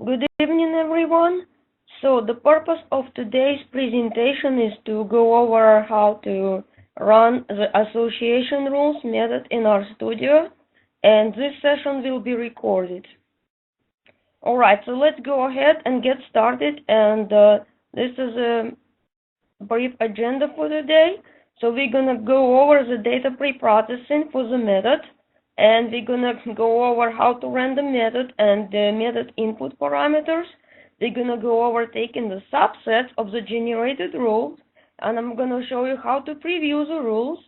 Good evening, everyone. So the purpose of today's presentation is to go over how to run the association rules method in RStudio, and this session will be recorded. All right, so let's go ahead and get started, and this is a brief agenda for today. So we're gonna go over the data pre-processing for the method, and we're gonna go over how to run the method and the method input parameters. We're gonna go over taking the subsets of the generated rules, and I'm gonna show you how to preview the rules,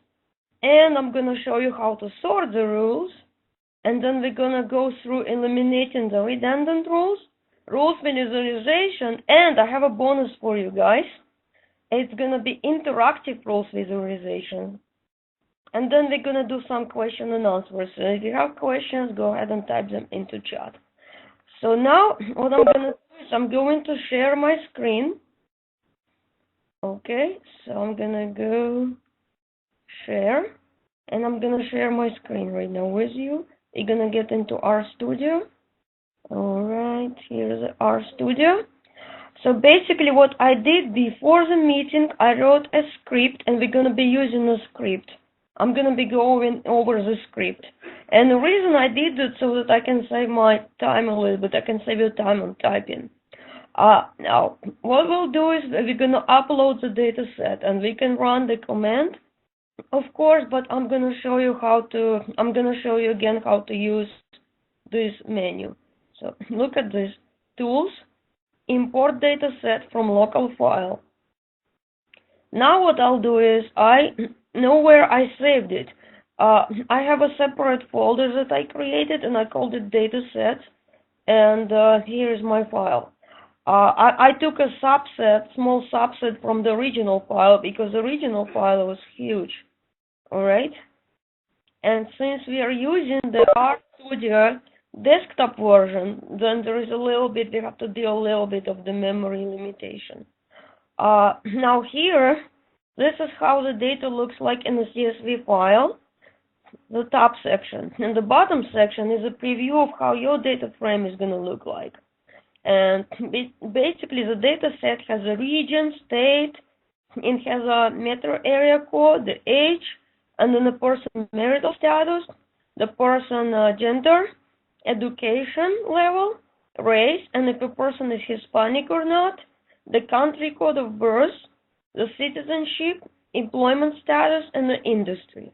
and I'm gonna show you how to sort the rules, and then we're gonna go through eliminating the redundant rules, rules visualization, and I have a bonus for you guys. It's gonna be interactive rules visualization. And then we're gonna do some question and answers. So if you have questions, go ahead and type them into chat. So now what I'm gonna do is I'm going to share my screen. Okay, so I'm gonna go share, and I'm gonna share my screen right now with you. You're gonna get into RStudio. All right, here's RStudio. So basically what I did before the meeting, I wrote a script, and we're gonna be using a script. I'm going to be going over the script. And the reason I did it so that I can save my time a little bit. I can save your time on typing. Now, what we'll do is we're going to upload the data set, and we can run the command, of course, but I'm going to show you again how to use this menu. So look at this. Tools, import data set from local file. Now what I'll do is I know where I saved it. I have a separate folder that I created, and I called it dataset, and here is my file. I took a small subset from the original file, because the original file was huge. All right, and since we are using the RStudio desktop version, then there is we have to deal a little bit of the memory limitation. Now here, this is how the data looks like in the CSV file, the top section. And the bottom section is a preview of how your data frame is going to look like. And basically, the data set has a region, state, it has a metro area code, the age, and then the person marital status, the person gender, education level, race, and if a person is Hispanic or not, the country code of birth, the citizenship, employment status, and the industry.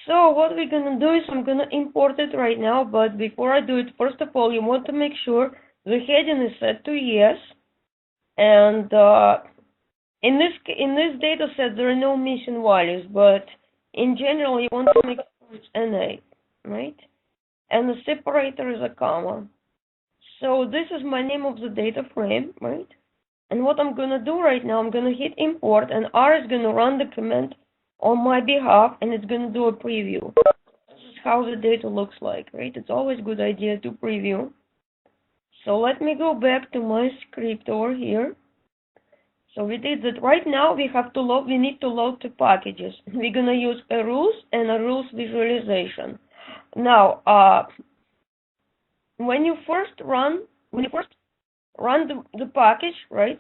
So what we're going to do is I'm going to import it right now, but before I do it, first of all, you want to make sure the heading is set to yes, and in this data set there are no missing values, but in general you want to make sure it's NA, right? And the separator is a comma. So this is my name of the data frame, right? And what I'm going to do right now, I'm going to hit import, and R is going to run the command on my behalf, and it's going to do a preview. This is how the data looks like, right? It's always a good idea to preview. So let me go back to my script over here. So we did that. Right now we need to load two packages. We're going to use a rules and a rules visualization. Now, when you first run the package, right?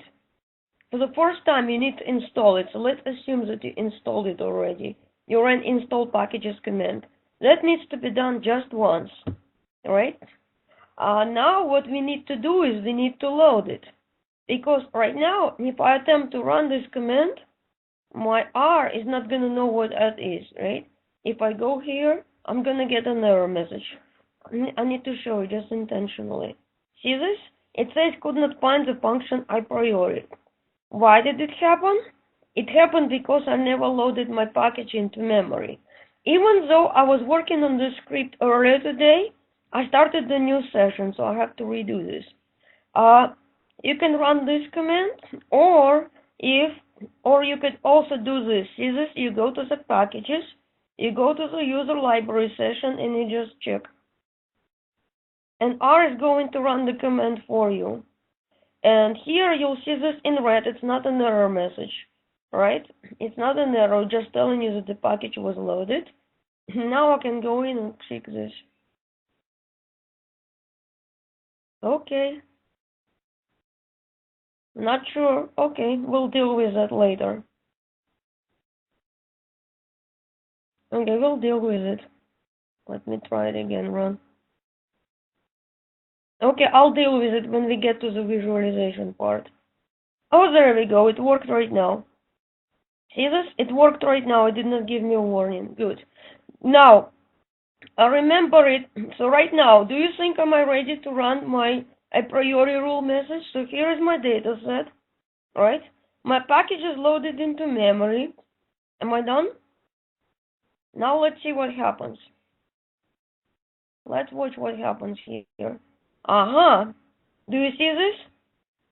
For the first time, you need to install it. So let's assume that you installed it already. You ran install packages command. That needs to be done just once, right? Now what we need to do is we need to load it. Because right now, if I attempt to run this command, my R is not going to know what that is, right? If I go here, I'm going to get an error message. I need to show you just intentionally. See this? It says could not find the function a priori. Why did it happen? It happened because I never loaded my package into memory. Even though I was working on this script earlier today, I started the new session, so I have to redo this. You can run this command, or you could also do this. See this? You go to the packages, you go to the user library session, and you just check. And R is going to run the command for you. And here you'll see this in red. It's not an error message, right? It's not an error, just telling you that the package was loaded. Now I can go in and check this. Okay. Not sure. Okay, we'll deal with that later. Okay, we'll deal with it. Let me try it again, run. Okay, I'll deal with it when we get to the visualization part. Oh, there we go. It worked right now. See this? It worked right now. It did not give me a warning. Good. Now, I remember it. So right now, do you think am I ready to run my a priori rule message? So here is my data set, right? My package is loaded into memory. Am I done? Now let's see what happens. Let's watch what happens here. Uh-huh. Do you see this?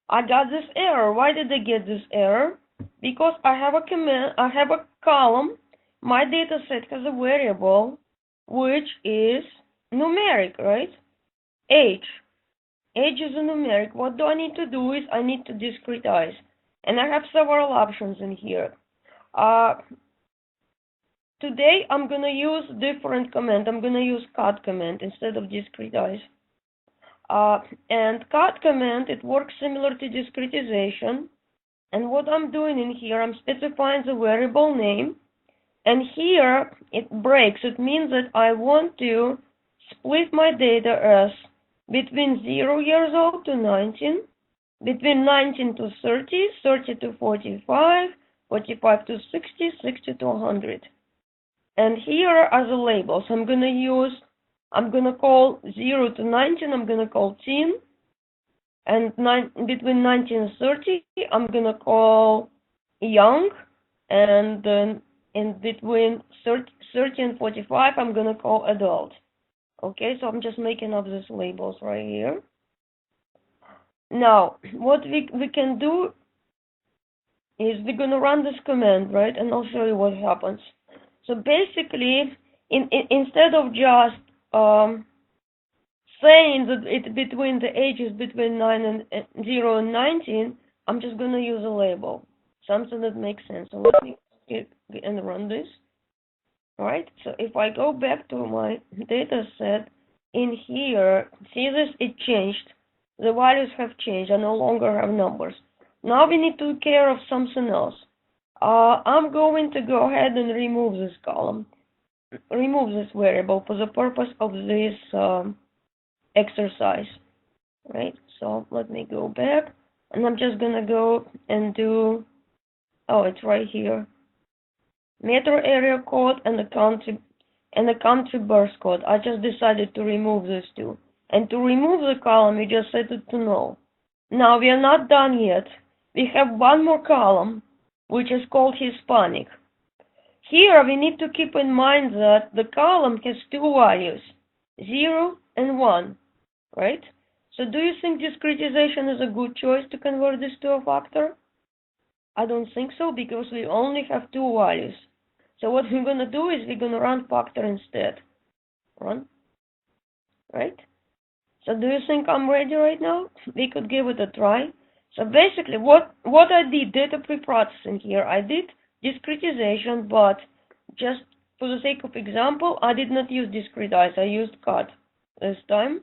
I got this error. Why did I get this error? Because I have a column. My data set has a variable which is numeric, right? Age. Age is a numeric. What do I need to do is I need to discretize. And I have several options in here. Today I'm gonna use different command. I'm gonna use CodeComment instead of discretize. And CodeComment, it works similar to discretization. And what I'm doing in here, I'm specifying the variable name. And here it breaks. It means that I want to split my data as between 0 years old to 19, between 19 to 30, 30 to 45, 45 to 60, 60 to 100. And here are the labels. I'm gonna call 0 to 19, I'm gonna call teen. And between 19 and 30, I'm gonna call young. And then in between 30 and 45, I'm gonna call adult. Okay, so I'm just making up these labels right here. Now, what we can do is we're gonna run this command, right? And I'll show you what happens. So basically, instead of just saying that it's between the ages between 0 and 19, I'm just gonna use a label, something that makes sense. So let me get and run this. All right. So if I go back to my data set in here, see this? It changed. The values have changed. I no longer have numbers. Now we need to take care of something else. I'm going to go ahead and remove this column, remove this variable for the purpose of this exercise, right? So let me go back, and I'm just gonna go and do, oh, it's right here, metro area code and the country birth code. I just decided to remove these two, and to remove the column, you just set it to null. Now we are not done yet. We have one more column, which is called Hispanic. Here we need to keep in mind that the column has two values, 0 and 1. Right? So do you think discretization is a good choice to convert this to a factor? I don't think so, because we only have two values. So what we're going to do is we're going to run factor instead. Run. Right? So do you think I'm ready right now? We could give it a try. So basically what I did, data preprocessing here, I did discretization, but just for the sake of example, I did not use discretize. I used cut this time.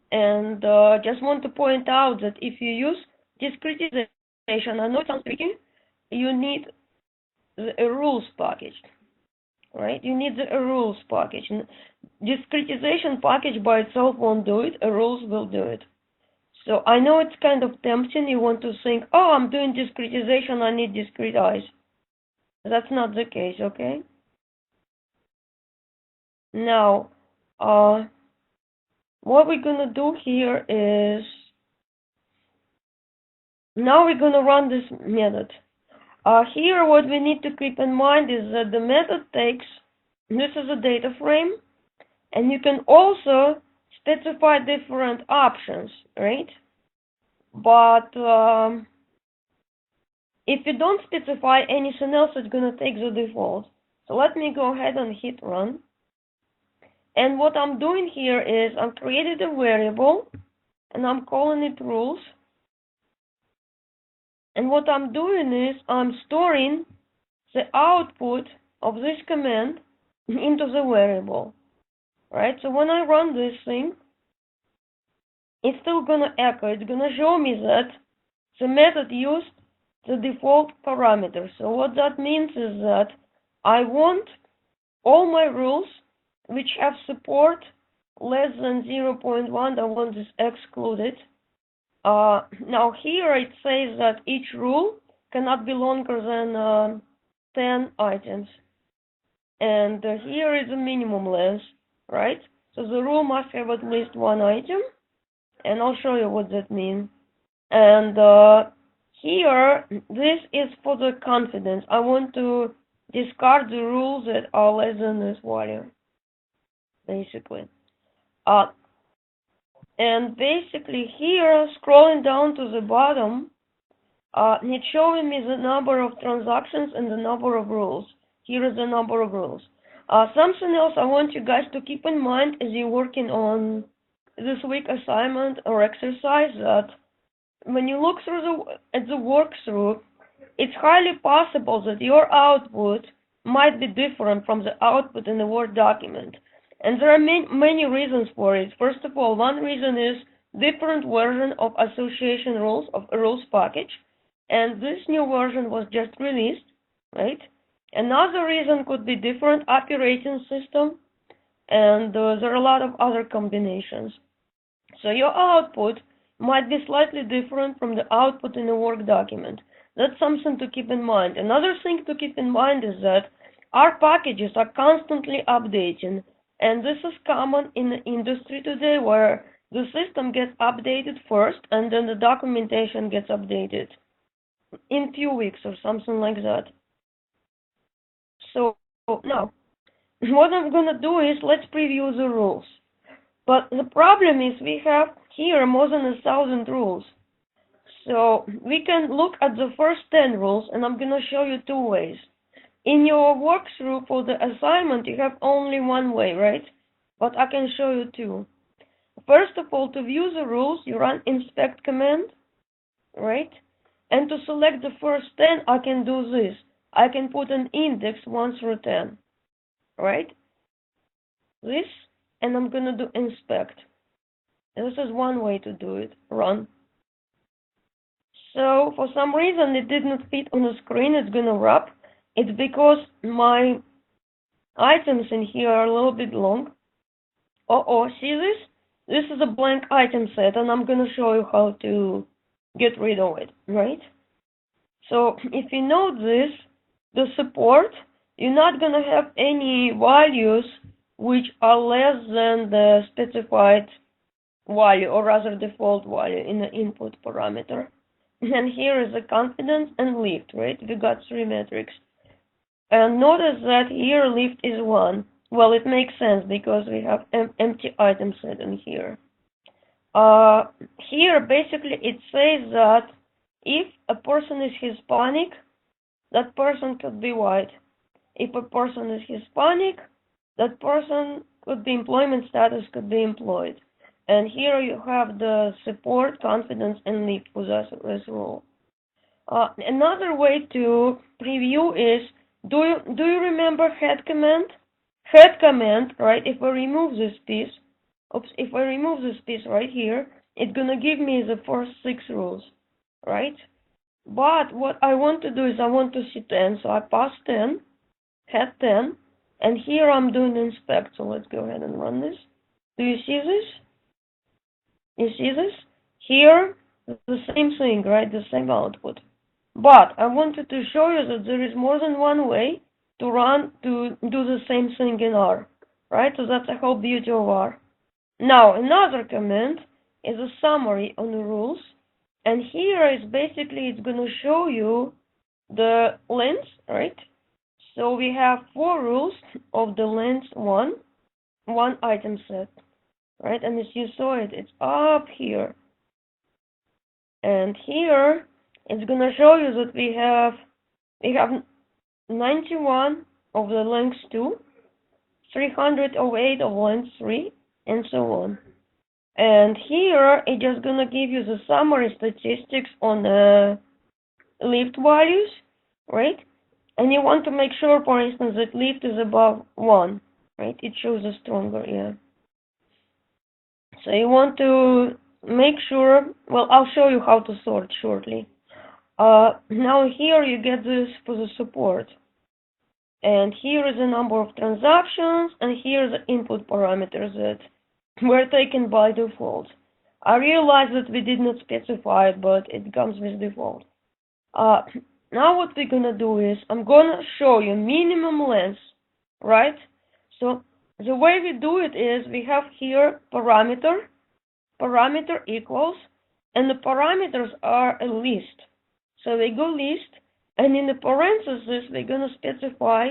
And just want to point out that if you use discretization, I know it sounds tricky, you need a rules package, right? You need a rules package. Discretization package by itself won't do it, a rules will do it. So I know it's kind of tempting, you want to think, oh, I'm doing discretization, I need discretize. That's not the case, okay? Now, what we're gonna do here is, now we're gonna run this method. Here what we need to keep in mind is that the method takes, this is a data frame, and you can also specify different options, right? But if you don't specify anything else, it's gonna take the default. So let me go ahead and hit run. And what I'm doing here is I'm creating a variable and I'm calling it rules. And what I'm doing is I'm storing the output of this command into the variable, right? So when I run this thing, it's still gonna echo. It's gonna show me that the method used the default parameter. So what that means is that I want all my rules which have support less than 0.1, I want this excluded. Now here it says that each rule cannot be longer than 10 items. And here is a minimum length, right? So the rule must have at least one item, and I'll show you what that means. And here, this is for the confidence. I want to discard the rules that are less than this value, basically. And basically here, scrolling down to the bottom, it's showing me the number of transactions and the number of rules. Here is the number of rules. Something else I want you guys to keep in mind as you're working on this week assignment or exercise, that when you look through at the walkthrough, it's highly possible that your output might be different from the output in the Word document. And there are many reasons for it. First of all, one reason is different version of association rules, of a rules package. And this new version was just released, right? Another reason could be different operating system, and there are a lot of other combinations. So your output might be slightly different from the output in a work document. That's something to keep in mind. Another thing to keep in mind is that our packages are constantly updating, and this is common in the industry today, where the system gets updated first and then the documentation gets updated in few weeks or something like that. So now, what I'm gonna do is let's preview the rules. But the problem is we have here more than 1,000 rules. So we can look at the first 10 rules, and I'm gonna show you two ways. In your walkthrough for the assignment, you have only one way, right? But I can show you two. First of all, to view the rules, you run inspect command, right? And to select the first 10, I can do this. I can put an index 1 through 10, right? This, and I'm gonna do inspect. This is one way to do it, run. So for some reason it didn't fit on the screen, it's gonna wrap. It's because my items in here are a little bit long. See this? This is a blank item set, and I'm gonna show you how to get rid of it, right? So if you note this, the support, you're not gonna have any values which are less than the specified value, or rather default value in the input parameter. And here is the confidence and lift, right? We got three metrics. And notice that here lift is 1. Well, it makes sense because we have empty item set in here. Here, basically, it says that if a person is Hispanic, that person could be white. If a person is Hispanic, that person could be employment status, could be employed. And here you have the support, confidence, and lift for this rule. Another way to preview is, do you remember head command? Head command, right? If I remove this piece, if I remove this piece right here, it's gonna give me the first 6 rules, right? But what I want to do is I want to see 10, so I pass 10, head 10, and here I'm doing inspect. So let's go ahead and run this. Do you see this? You see this? Here, the same thing, right? The same output. But I wanted to show you that there is more than one way to do the same thing in R, right? So that's the whole beauty of R. Now, another command is a summary on the rules, and here is basically, it's going to show you the length, right? So we have 4 rules of the length 1 item set, right? And as you saw it, it's up here. And here, it's going to show you that we have 91 of the length 2, 308 of length 3, and so on. And here, it's just going to give you the summary statistics on the lift values, right? And you want to make sure, for instance, that lift is above 1, right? It shows a stronger, yeah. So you want to make sure, well, I'll show you how to sort shortly. Now here you get this for the support. And here is the number of transactions, and here are the input parameters that were taken by default. I realize that we did not specify it, but it comes with default. Now what we're gonna do is, I'm gonna show you minimum length, right? So the way we do it is, we have here parameter equals, and the parameters are a list. So we go list, and in the parentheses, we're gonna specify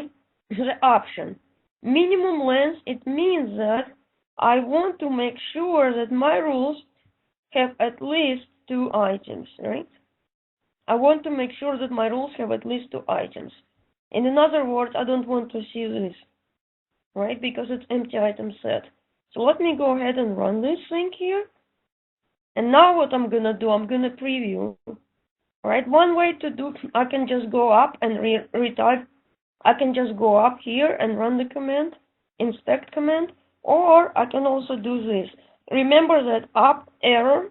the option. Minimum length, it means that I want to make sure that my rules have at least 2 items, right? I want to make sure that my rules have at least 2 items. In other words, I don't want to see this, right? Because it's empty item set. So let me go ahead and run this thing here. And now what I'm gonna do, I'm gonna preview, right? One way to do, I can just go up and retype. I can just go up here and run the command, inspect command, or I can also do this. Remember that up arrow,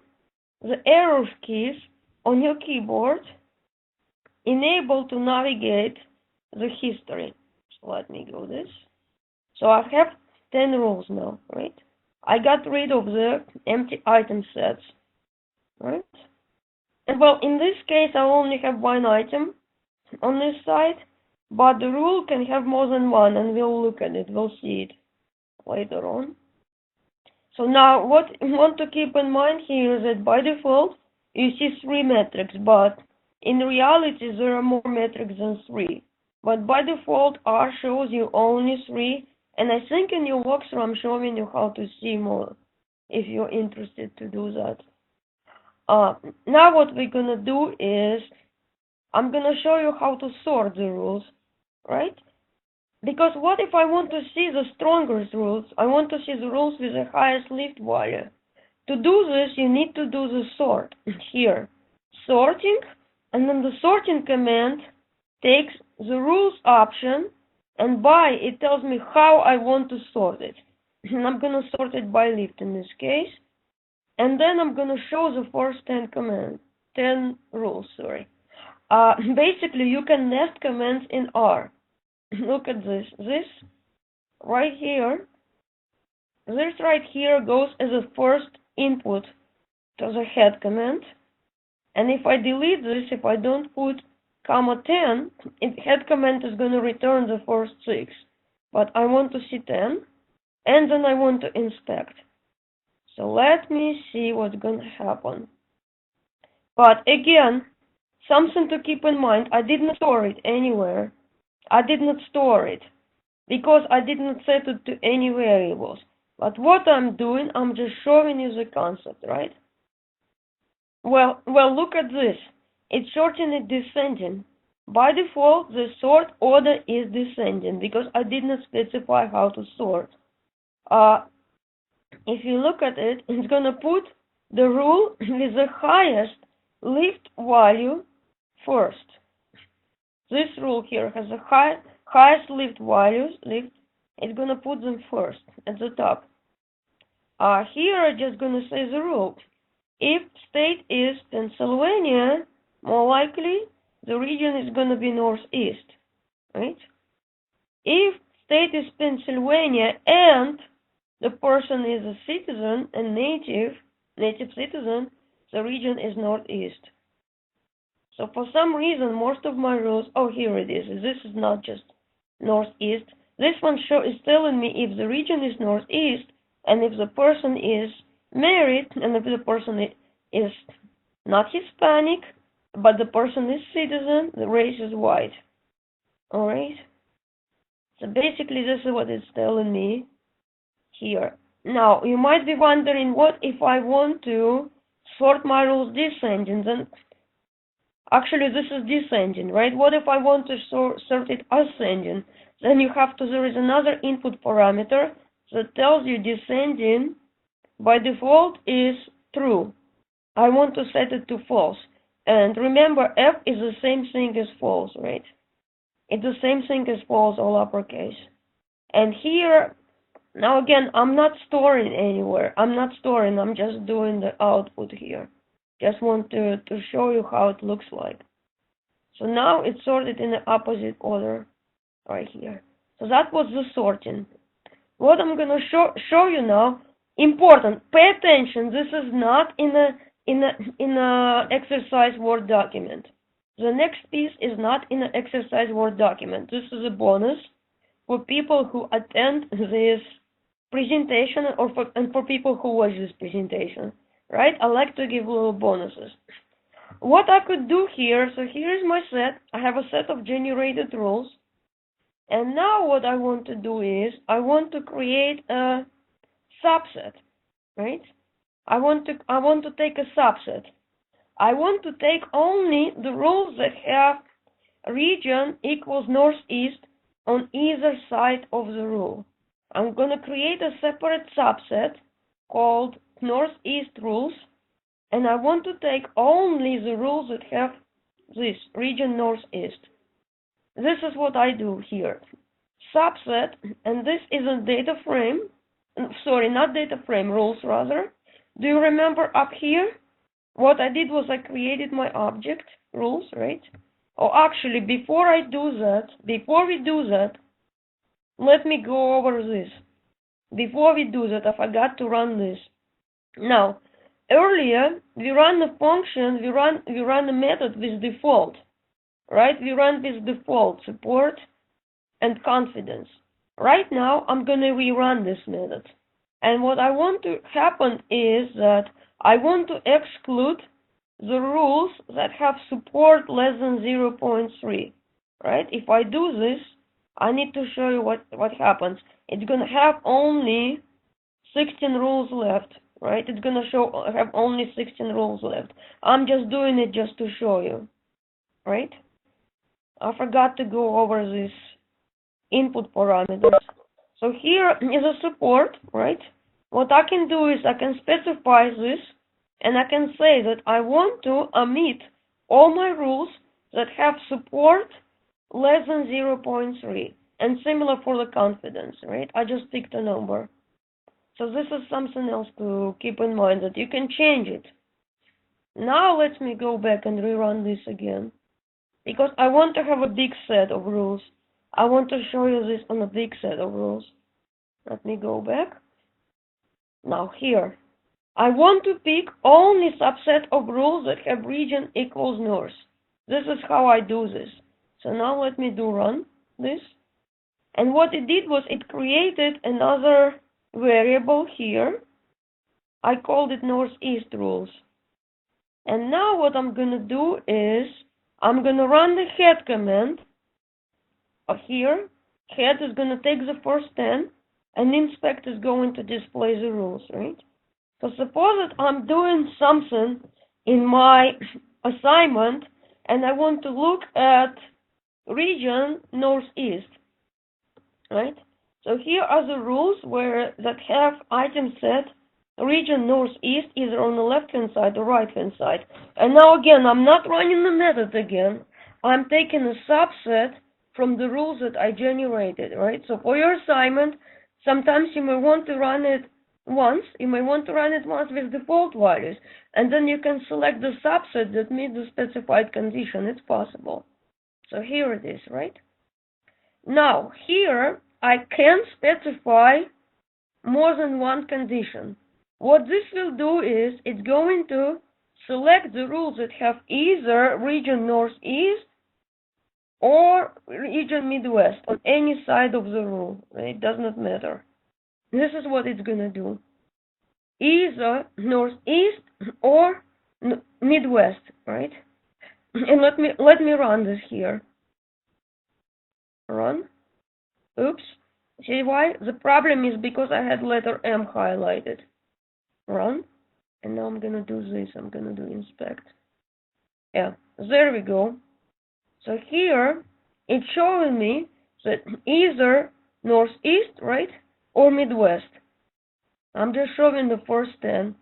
the arrow keys on your keyboard enable to navigate the history. So let me go this. So I have 10 rules now, right? I got rid of the empty item sets, right? And well, in this case, I only have 1 item on this side, but the rule can have more than 1, and we'll look at it, we'll see it later on. So now, what you want to keep in mind here is that by default, you see 3 metrics, but in reality, there are more metrics than 3. But by default, R shows you only 3, and I think in your walkthrough, I'm showing you how to see more, if you're interested to do that. Now what we're gonna do is, I'm gonna show you how to sort the rules, right? Because what if I want to see the strongest rules? I want to see the rules with the highest lift value. To do this, you need to do the sort here. Sorting, and then the sorting command takes the rules option, and by it tells me how I want to sort it. And I'm gonna sort it by lift in this case. And then I'm gonna show the first 10 rules, sorry. Basically, you can nest commands in R. Look at this. This right here goes as a first input to the head command. And if I delete this, if I don't put comma 10, head command is going to return the first 6. But I want to see 10, and then I want to inspect. So let me see what's going to happen. But again, something to keep in mind, I did not store it anywhere. I did not store it because I did not set it to any variables. But what I'm doing, I'm just showing you the concept, right? Well, look at this. It's sorting it descending. By default, the sort order is descending because I did not specify how to sort. If you look at it, it's going to put the rule with the highest lift value first. This rule here has the highest lift values. It's going to put them first at the top. Here I'm just going to say the rule. If state is Pennsylvania, more likely the region is going to be northeast, right? If state is Pennsylvania and the person is a citizen, a native citizen, the region is northeast. So for some reason, most of my rules, oh, here it is. This is not just northeast. This one is telling me if the region is northeast, and if the person is married, and if the person is not Hispanic, but the person is citizen, the race is white. All right? So basically, this is what it's telling me here. Now, you might be wondering, what if I want to sort my rules descending? Then actually, this is descending, right? What if I want to sort it ascending? Then you have to, there is another input parameter that tells you descending by default is true. I want to set it to false. And remember, F is the same thing as false, right? It's the same thing as false, all uppercase. And here, Now again, I'm not storing anywhere. I'm just doing the output here. Just want to show you how it looks like. So now it's sorted in the opposite order right here. So that was the sorting. What I'm gonna show you now, important, pay attention, this is not in a exercise Word document. The next piece is not in an exercise Word document. This is a bonus for people who attend this presentation and for people who watch this presentation, right? I like to give little bonuses. What I could do here, so here is my set. I have a set of generated rules. And now what I want to do is, I want to create a subset, right? I want to take a subset. I want to take only the rules that have region equals northeast on either side of the rule. I'm going to create a separate subset called northeast rules, and I want to take only the rules that have this region northeast. This is what I do here. Subset, and this is a data frame. Sorry, not data frame, rules rather. Do you remember up here? What I did was I created my object, rules, right? Oh, actually, before we do that, let me go over this. Before we do that, I forgot to run this. Now, earlier, we ran the function, we ran a method with default, right? We ran with default, support, and confidence. Right now, I'm going to rerun this method. And what I want to happen is that I want to exclude the rules that have support less than 0.3, right? If I do this, I need to show you what happens. It's going to have only 16 rules left, right? It's going to have only 16 rules left. I'm just doing it just to show you, right? I forgot to go over this input parameters. So here is a support, right? What I can do is I can specify this, and I can say that I want to omit all my rules that have support less than 0.3, and similar for the confidence, right? I just picked a number. So this is something else to keep in mind, that you can change it. Now let me go back and rerun this again, because I want to have a big set of rules. I want to show you this on a big set of rules. Let me go back. Now here, I want to pick only subset of rules that have region equals north. This is how I do this. So now let me run this. And what it did was it created another variable here. I called it northeast rules. And now what I'm going to do is I'm going to run the head command here. Head is going to take the first 10, and inspect is going to display the rules, right? So suppose that I'm doing something in my assignment, and I want to look at region northeast, right? So here are the rules that have item set region northeast either on the left-hand side or right-hand side. And now again, I'm not running the method again. I'm taking a subset from the rules that I generated, right? So for your assignment, sometimes you may want to run it once. You may want to run it once with default values, and then you can select the subset that meets the specified condition. It's possible. So here it is, right? Now, here, I can specify more than one condition. What this will do is, it's going to select the rules that have either region northeast or region Midwest on any side of the rule. It does not matter. This is what it's going to do. Either northeast or Midwest, right? And let me run this here. Run. Oops. See why? The problem is because I had letter M highlighted. Run. And now I'm going to do this. I'm going to do inspect. Yeah, there we go. So here, it's showing me that either northeast, right, or Midwest. I'm just showing the first 10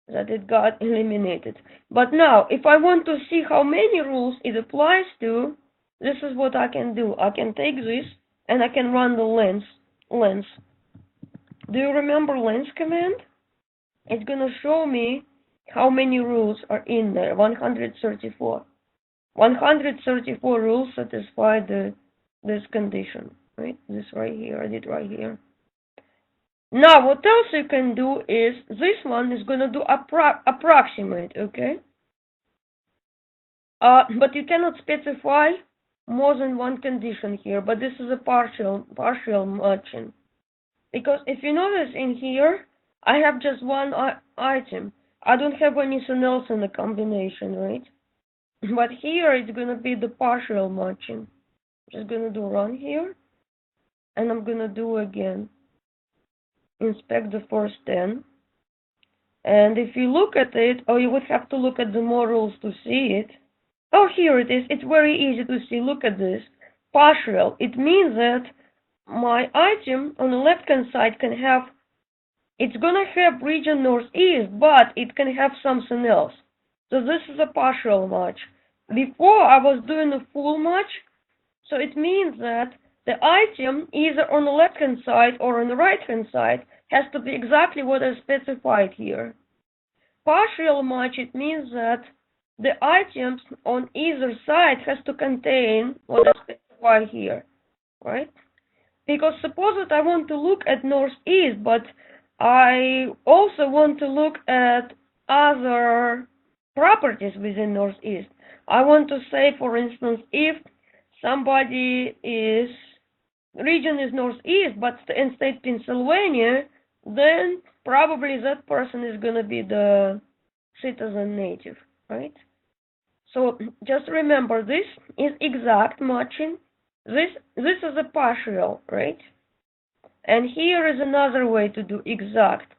that it got eliminated. But now, if I want to see how many rules it applies to, this is what I can do. I can take this and I can run the lens. Do you remember length command? It's gonna show me how many rules are in there. 134. 134 rules satisfy this condition, right? This right here, I did right here. Now, what else you can do is, this one is gonna do approximate, okay? But you cannot specify more than one condition here, but this is a partial matching. Because if you notice in here, I have just one item. I don't have anything else in the combination, right? But here it's gonna be the partial matching. Just gonna do run here, and I'm gonna do again. Inspect the first 10. And if you look at it, or you would have to look at the more rules to see it. Oh, here it is. It's very easy to see. Look at this. Partial. It means that my item on the left-hand side can have, it's gonna have region northeast, but it can have something else. So this is a partial match. Before I was doing a full match, so it means that the item either on the left-hand side or on the right-hand side has to be exactly what I specified here. Partial match, it means that the items on either side has to contain what I specify here, right? Because suppose that I want to look at northeast, but I also want to look at other properties within northeast. I want to say, for instance, if somebody is, region is northeast, but in state Pennsylvania, then probably that person is going to be the citizen native, right? So just remember, this is exact matching. This is a partial, right? And here is another way to do exact.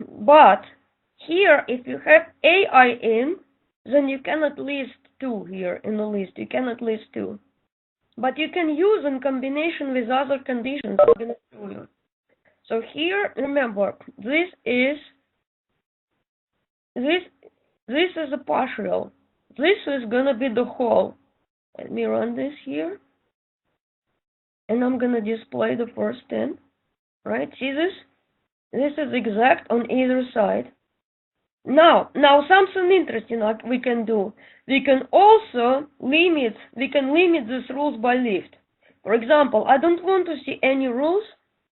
But here, if you have AI in, then you cannot list 2 here in the list. You cannot list 2. But you can use in combination with other conditions. I'm going to show you. So here, remember, this is a partial. This is going to be the whole. Let me run this here. And I'm going to display the first 10. Right? See this? This is exact on either side. Now something interesting we can do. We can also limit these rules by lift. For example, I don't want to see any rules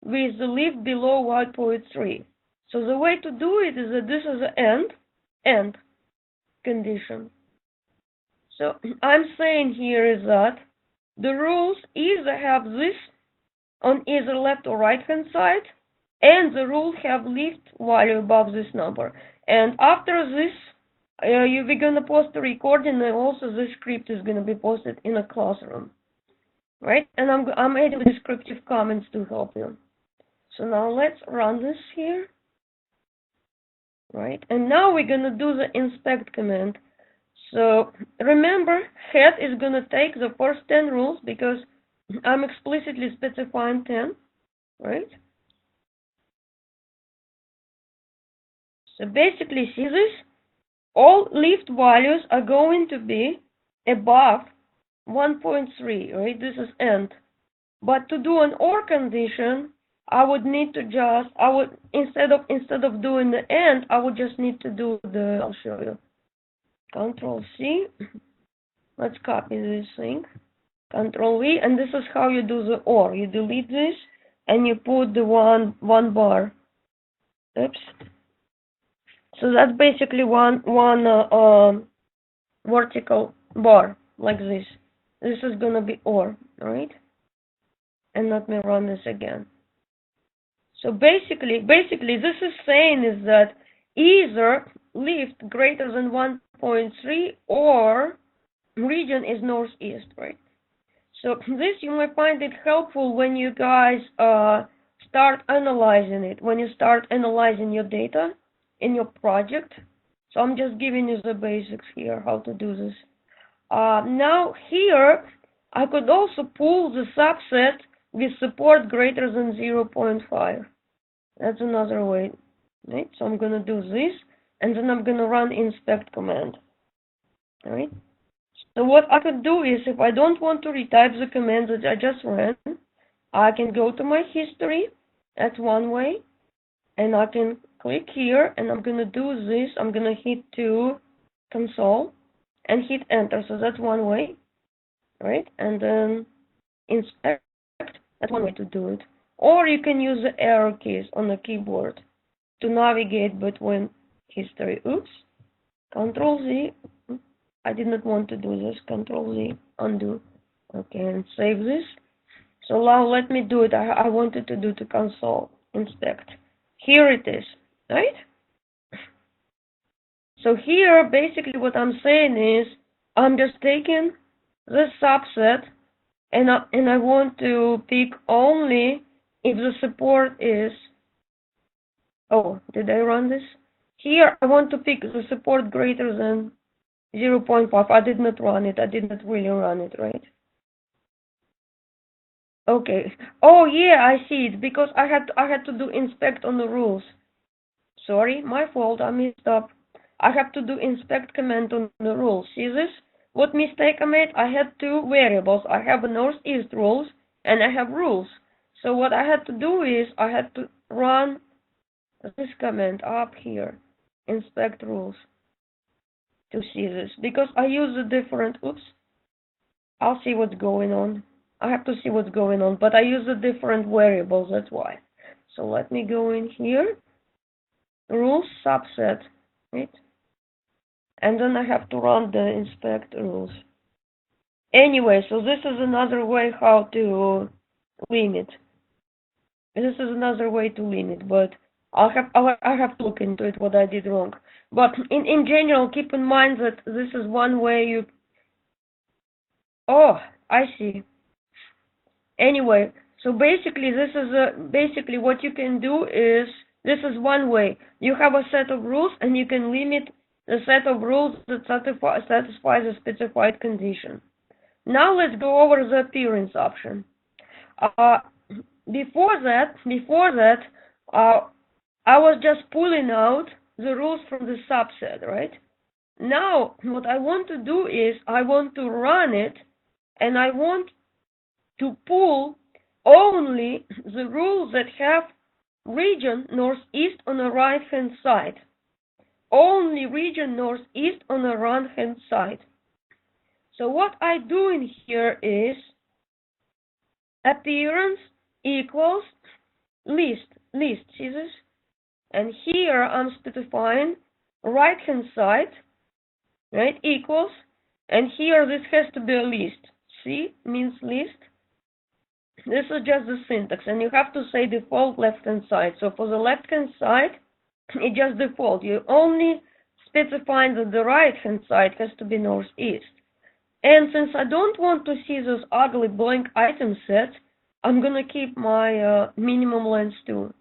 with the lift below 1.3. So the way to do it is that this is an end condition. So I'm saying here is that the rules either have this on either left or right hand side, and the rules have lift value above this number. And after this, we're going to post a recording, and also this script is going to be posted in a classroom, right? And I'm adding descriptive comments to help you. So now let's run this here, right? And now we're going to do the inspect command. So remember, head is going to take the first 10 rules because I'm explicitly specifying 10, right? So basically, see this? All lift values are going to be above 1.3, right? This is end. But to do an OR condition, I would need to just, instead of doing the end, I would just need to do the, I'll show you. Control C. Let's copy this thing. Control V, and this is how you do the OR. You delete this, and you put the one bar. Oops. So that's basically one vertical bar, like this. This is gonna be OR, right? And let me run this again. So basically, this is saying is that either lift greater than 1.3 or region is northeast, right? So this you might find it helpful when you guys start analyzing it, when you start analyzing your data in your project. So I'm just giving you the basics here, how to do this. Now here, I could also pull the subset with support greater than 0.5. That's another way, right? So I'm going to do this, and then I'm going to run inspect command, all right? So what I could do is, if I don't want to retype the command that I just ran, I can go to my history. That's one way. and I can click here, and I'm gonna do this. I'm gonna hit to console and hit enter. So that's one way, right? And then inspect. That's one way to do it. Or you can use the arrow keys on the keyboard to navigate between history. Oops. Control Z. I did not want to do this. Control Z. Undo. Okay, and save this. So now let me do it. I wanted to do the console. Inspect. Here it is, right? So here, basically what I'm saying is, I'm just taking this subset, and I want to pick only if the support is, oh, did I run this? Here, I want to pick the support greater than 0.5. I did not run it. I did not really run it, right? Okay. Oh yeah, I see it, because I had to do inspect on the rules. Sorry, my fault. I messed up. I have to do inspect command on the rules. See this? What mistake I made? I had two variables. I have a northeast rules and I have rules. So what I had to do is I had to run this command up here, inspect rules, to see this, because I use a different. Oops. I'll see what's going on. I have to see what's going on, but I use the different variables. That's why. So let me go in here. Rules subset, right? And then I have to run the inspect rules. Anyway, so this is another way how to limit. This is another way to limit, but I have to look into it what I did wrong. But in general, keep in mind that this is one way you. Oh, I see. Anyway, so basically this is basically what you can do is, this is one way. You have a set of rules and you can limit the set of rules that satisfy the specified condition. Now let's go over the appearance option. Before that, I was just pulling out the rules from the subset, right? Now, what I want to do is, I want to run it, and I want to pull only the rules that have region northeast on the right hand side. Only region northeast on the right hand side. So what I do in here is appearance equals list, see this? And here I'm specifying right hand side, right, equals, and here this has to be a list. C means list. This is just the syntax, and you have to say default left hand side. So for the left hand side, it just default. You only specifying that the right hand side has to be northeast. And since I don't want to see this ugly blank item set, I'm gonna keep my minimum length too.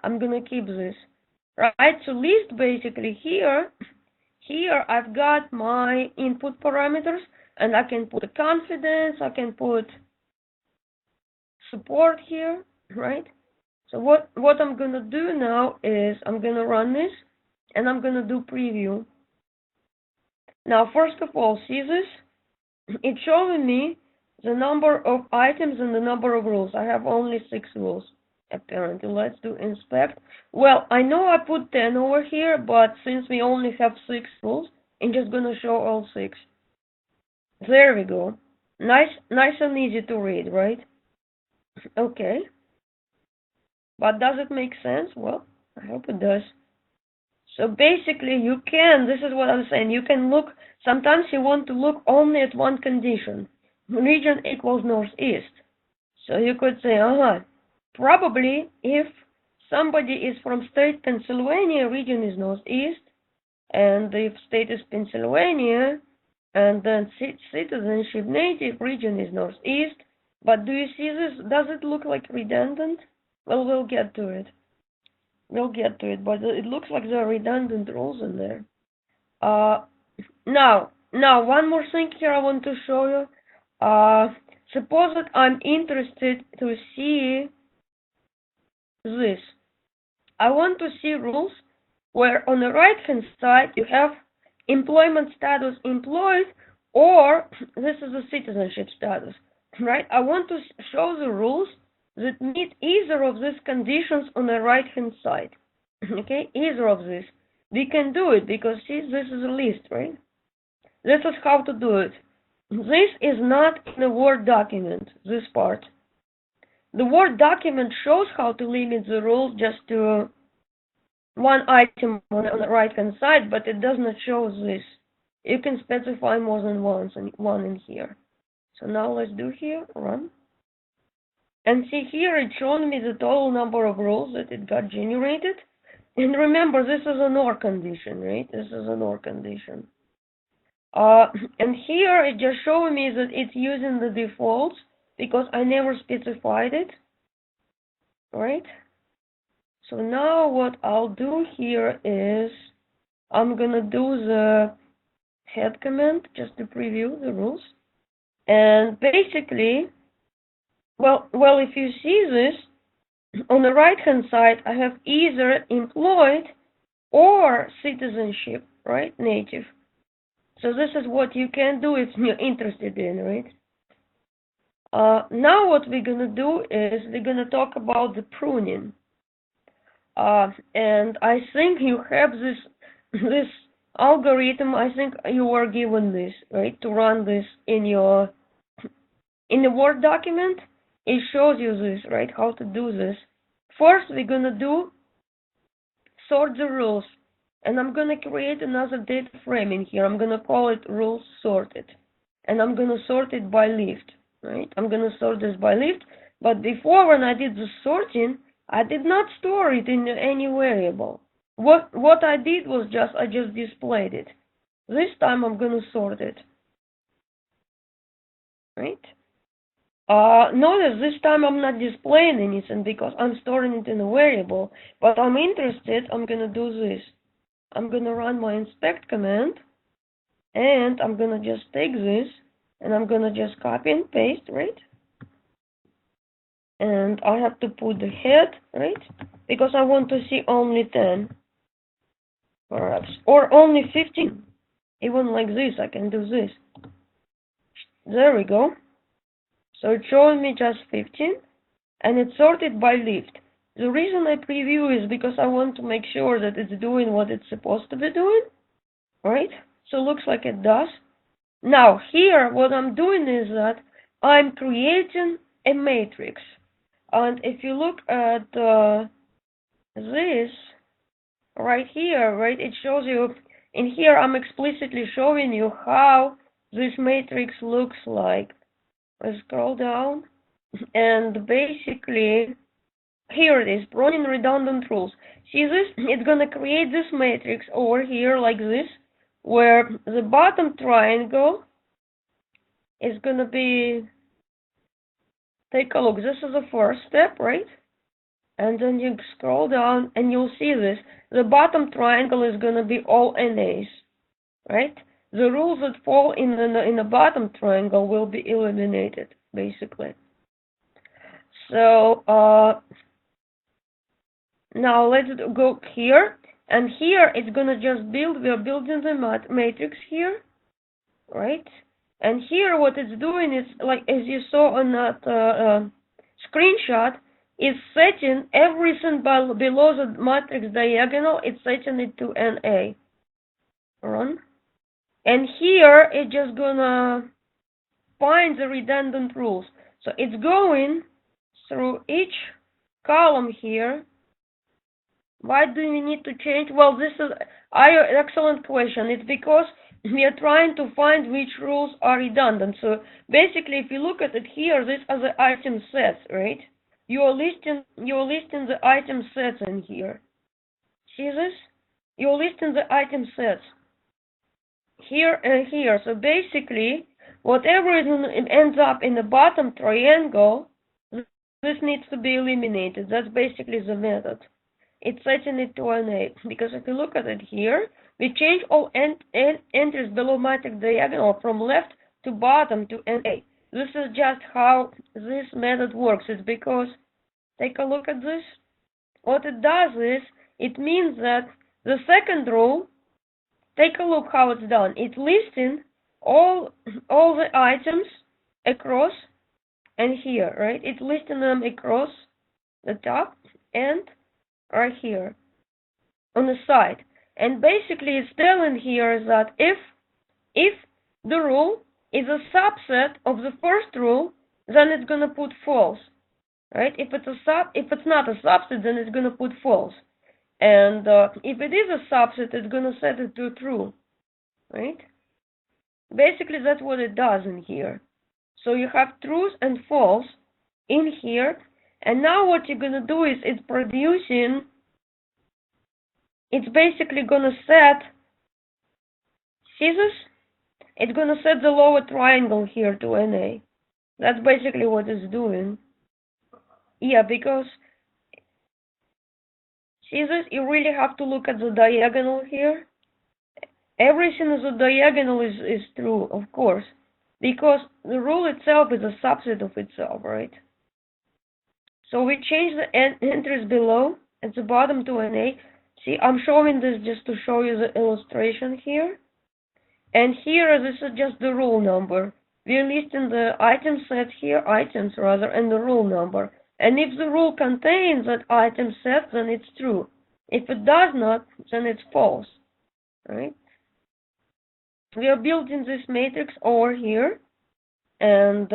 I'm gonna keep this. Right, so list basically here I've got my input parameters, and I can put a confidence, I can put support here, right? So what I'm gonna do now is I'm gonna run this, and I'm gonna do preview. Now, first of all, see this? It's showing me the number of items and the number of rules. I have only 6 rules, apparently. Let's do inspect. Well, I know I put 10 over here, but since we only have 6 rules, I'm just gonna show all 6. There we go. Nice and easy to read, right? Okay. But does it make sense? Well, I hope it does. So basically, you can, this is what I'm saying, you can look, sometimes you want to look only at one condition. Region equals northeast. So you could say, probably if somebody is from state Pennsylvania, region is northeast, and if state is Pennsylvania, and then citizenship native, region is northeast. But do you see this? Does it look like redundant? Well, we'll get to it. But it looks like there are redundant rules in there. Now, one more thing here I want to show you. Suppose that I'm interested to see this. I want to see rules where on the right hand side you have employment status employed, or this is a citizenship status, right? I want to show the rules that meet either of these conditions on the right hand side. okay, either of these. We can do it because see, this is a list, right? This is how to do it. This is not in a Word document, this part. The Word document shows how to limit the rules just to one item on the right-hand side, but it does not show this. You can specify more than one in here. So now let's do here, run. And see here, it's showing me the total number of rules that it got generated. And remember, this is an OR condition, right? This is an OR condition. And here it's just showing me that it's using the defaults because I never specified it, right? So now what I'll do here is I'm gonna do the head command just to preview the rules. And basically, well, if you see this, on the right-hand side, I have either employed or citizenship, right? Native. So this is what you can do if you're interested in, right? Now what we're gonna do is we're gonna talk about the pruning. And I think you have this algorithm. I think you were given this, right, to run this in the Word document. It shows you this, right, how to do this. First, we're gonna do sort the rules, and I'm gonna create another data frame in here. I'm gonna call it rules sorted, and I'm gonna sort it by list, right? I'm gonna sort this by list, but before, when I did the sorting, I did not store it in any variable. What I did was I just displayed it. This time I'm gonna sort it, right? Notice this time I'm not displaying anything because I'm storing it in a variable, but I'm interested, I'm gonna do this. I'm gonna run my inspect command, and I'm gonna just take this, and I'm gonna just copy and paste, right? And I have to put the head, right? Because I want to see only 10, perhaps, or only 15. Even like this, I can do this. There we go. So it's showing me just 15, and it's sorted by list. The reason I preview is because I want to make sure that it's doing what it's supposed to be doing, right? So it looks like it does. Now here, what I'm doing is that I'm creating a matrix. And if you look at this right here, right, it shows you, in here I'm explicitly showing you how this matrix looks like. Let's scroll down, and basically, here it is, pruning redundant rules. See this? It's gonna create this matrix over here like this, where the bottom triangle is gonna be, take a look, this is the first step, right? And then you scroll down and you'll see this. The bottom triangle is gonna be all NAs, right? The rules that fall in the bottom triangle will be eliminated, basically. So now let's go here, and here it's gonna just build. We are building the matrix here, right? And here what it's doing is, like as you saw on that screenshot, is setting everything below the matrix diagonal. It's setting it to NA. Run. And here it's just gonna find the redundant rules. So it's going through each column here. Why do we need to change? Well, this is an excellent question. It's because we are trying to find which rules are redundant. So basically, if you look at it here, these are the item sets, right? You're listing the item sets in here. See this? You're listing the item sets here and here. So basically, whatever ends up in the bottom triangle, this needs to be eliminated. That's basically the method. It's setting it to NA, because if you look at it here, we change all entries below matrix diagonal from left to bottom to NA. This is just how this method works. It's because, take a look at this. What it does is, it means that the second rule, take a look how it's done. It's listing all the items across and here, right? It's listing them across the top and right here. on the side. And basically it's telling here that if the rule is a subset of the first rule, then it's going to put false, right? If it's not a subset, then it's going to put false. And if it is a subset, it's going to set it to true, right? Basically, that's what it does in here. So you have truth and false in here. And now what you're going to do is it's basically going to set, see this? It's going to set the lower triangle here to NA. That's basically what it's doing. Yeah, because, see this? You really have to look at the diagonal here. Everything in the diagonal is true, of course, because the rule itself is a subset of itself, right? So we change the entries below at the bottom to NA. See, I'm showing this just to show you the illustration here. And here, this is just the rule number. We're listing the item set here, items rather, and the rule number. And if the rule contains that item set, then it's true. If it does not, then it's false, right? We are building this matrix over here. And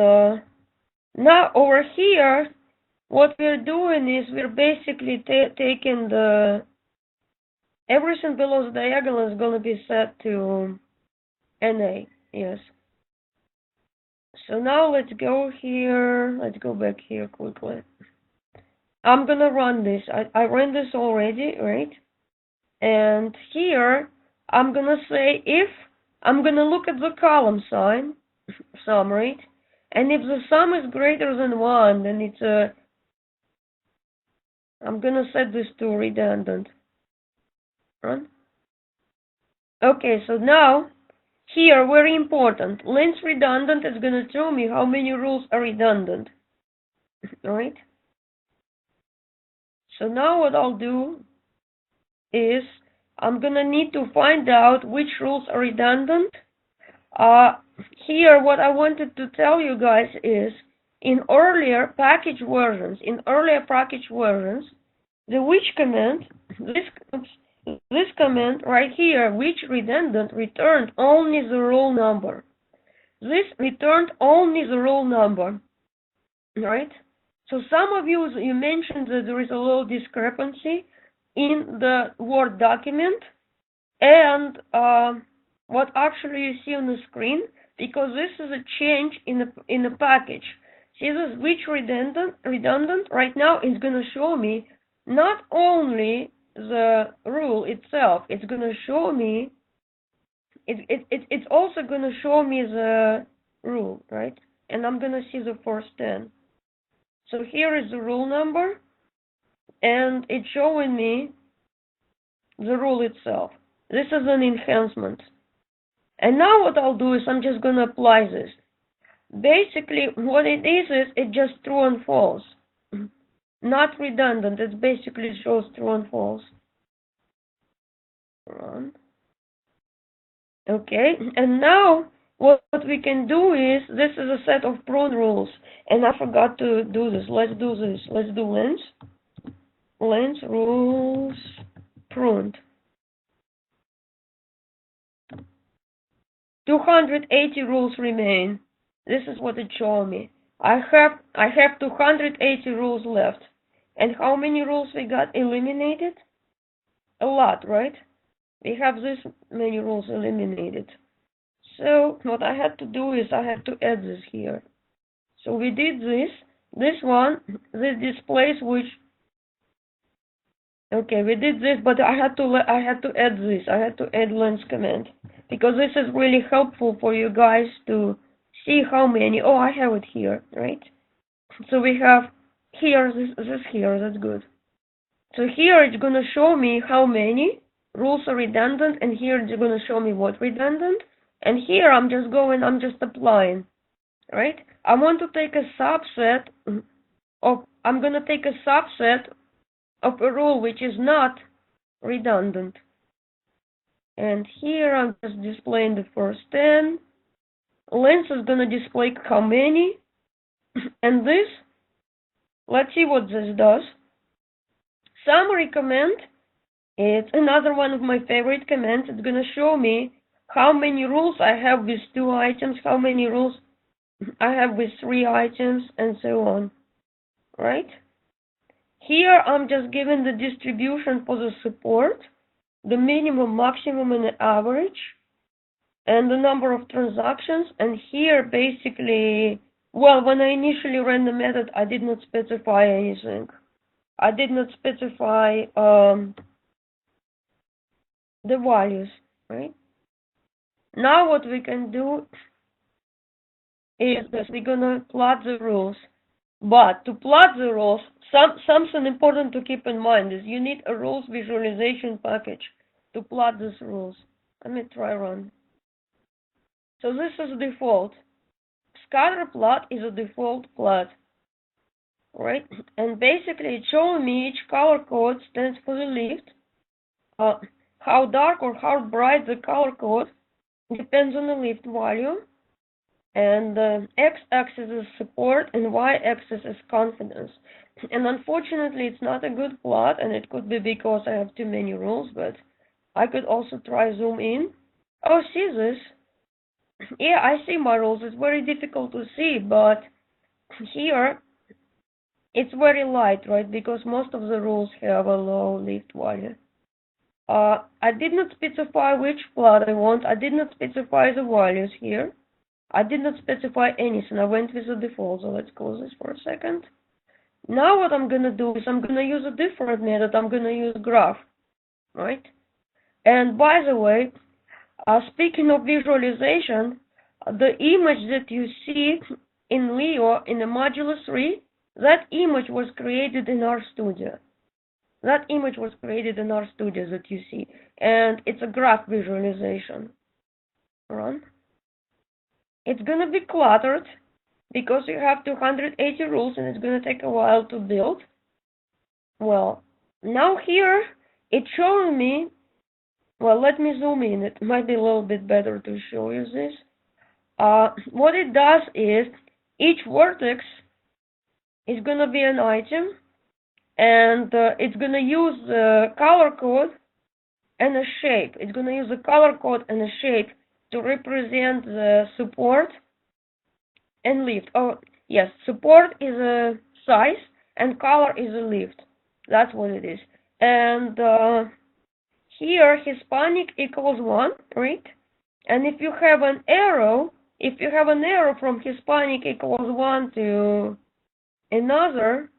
now over here, what we're doing is we're basically taking everything below the diagonal is going to be set to NA, yes. So now let's go here, let's go back here quickly. I'm going to run this. I ran this already, right? And here, I'm going to say if, I'm going to look at the column sign, sum, right? And if the sum is greater than 1, then it's I'm going to set this to redundant. Run. Okay, so now, here, very important, length redundant is going to tell me how many rules are redundant. Alright? So now what I'll do is, I'm going to need to find out which rules are redundant. Here, what I wanted to tell you guys is, in earlier package versions, the which command, this command right here, which redundant, returned only the roll number. This returned only the roll number, right? So some of you mentioned that there is a little discrepancy in the Word document and what actually you see on the screen, because this is a change in the package. See this which redundant right now is going to show me not only the rule itself, it's going to show me it's also going to show me the rule, right? And I'm going to see the first 10. So here is the rule number and it's showing me the rule itself. This is an enhancement. And now what I'll do is I'm just going to apply this. Basically, what it is it's just true and false. Not redundant, it basically shows true and false. Run. Okay, and now what we can do is, this is a set of prune rules. And I forgot to do this. Let's do this. Let's do lens. Lens rules pruned. 280 rules remain. This is what it showed me. I have 280 rules left. And how many rules we got eliminated? A lot, right? We have this many rules eliminated. So what I had to do is I had to add this here. So we did this. This one, this displays which. Okay, we did this, but I had to add this. I had to add lens command because this is really helpful for you guys to see how many. Oh, I have it here, right? So we have here this here. That's good. So here it's going to show me how many rules are redundant, and here it's going to show me what redundant. And here I'm just applying, right? I want to take a subset of. I'm going to take a subset of a rule which is not redundant. And here I'm just displaying the first 10. Lens is going to display how many. And this, let's see what this does. Summary command It's another one of my favorite commands. It's going to show me how many rules I have with 2 items, how many rules I have with 3 items, and so on, right? Here I'm just given the distribution for the support, the minimum, maximum, and the average, and the number of transactions. And here basically, well, when I initially ran the method, I did not specify anything. I did not specify the values, right? Now what we can do is that we're gonna plot the rules. But to plot the rules, something important to keep in mind is you need a rules visualization package to plot these rules. Let me try run. So this is default. Scatter plot is a default plot, right? And basically it's showing me each color code stands for the lift. How dark or how bright the color code depends on the lift value. And x-axis is support and y-axis is confidence. And unfortunately it's not a good plot, and it could be because I have too many rules, but I could also try zoom in. Oh, see this? Yeah, I see my rules. It's very difficult to see, but here it's very light, right? Because most of the rules have a low lift value. I did not specify which plot I want. I did not specify the values here. I did not specify anything. I went with the default, so let's close this for a second. Now what I'm gonna do is I'm gonna use a different method. I'm gonna use graph, right? And by the way, speaking of visualization, the image that you see in Leo in the module 3, that image was created in RStudio. That image was created in RStudio that you see, and it's a graph visualization. Run. It's gonna be cluttered because you have 280 rules and it's gonna take a while to build. Well, now here it's showing me, well, let me zoom in. It might be a little bit better to show you this. What it does is each vertex is gonna be an item, and it's gonna use the color code and a shape. It's gonna use a color code and a shape to represent the support and lift. Oh, yes, support is a size and color is a lift. That's what it is. And here Hispanic equals 1, right? And if you have an arrow, from Hispanic equals 1 to another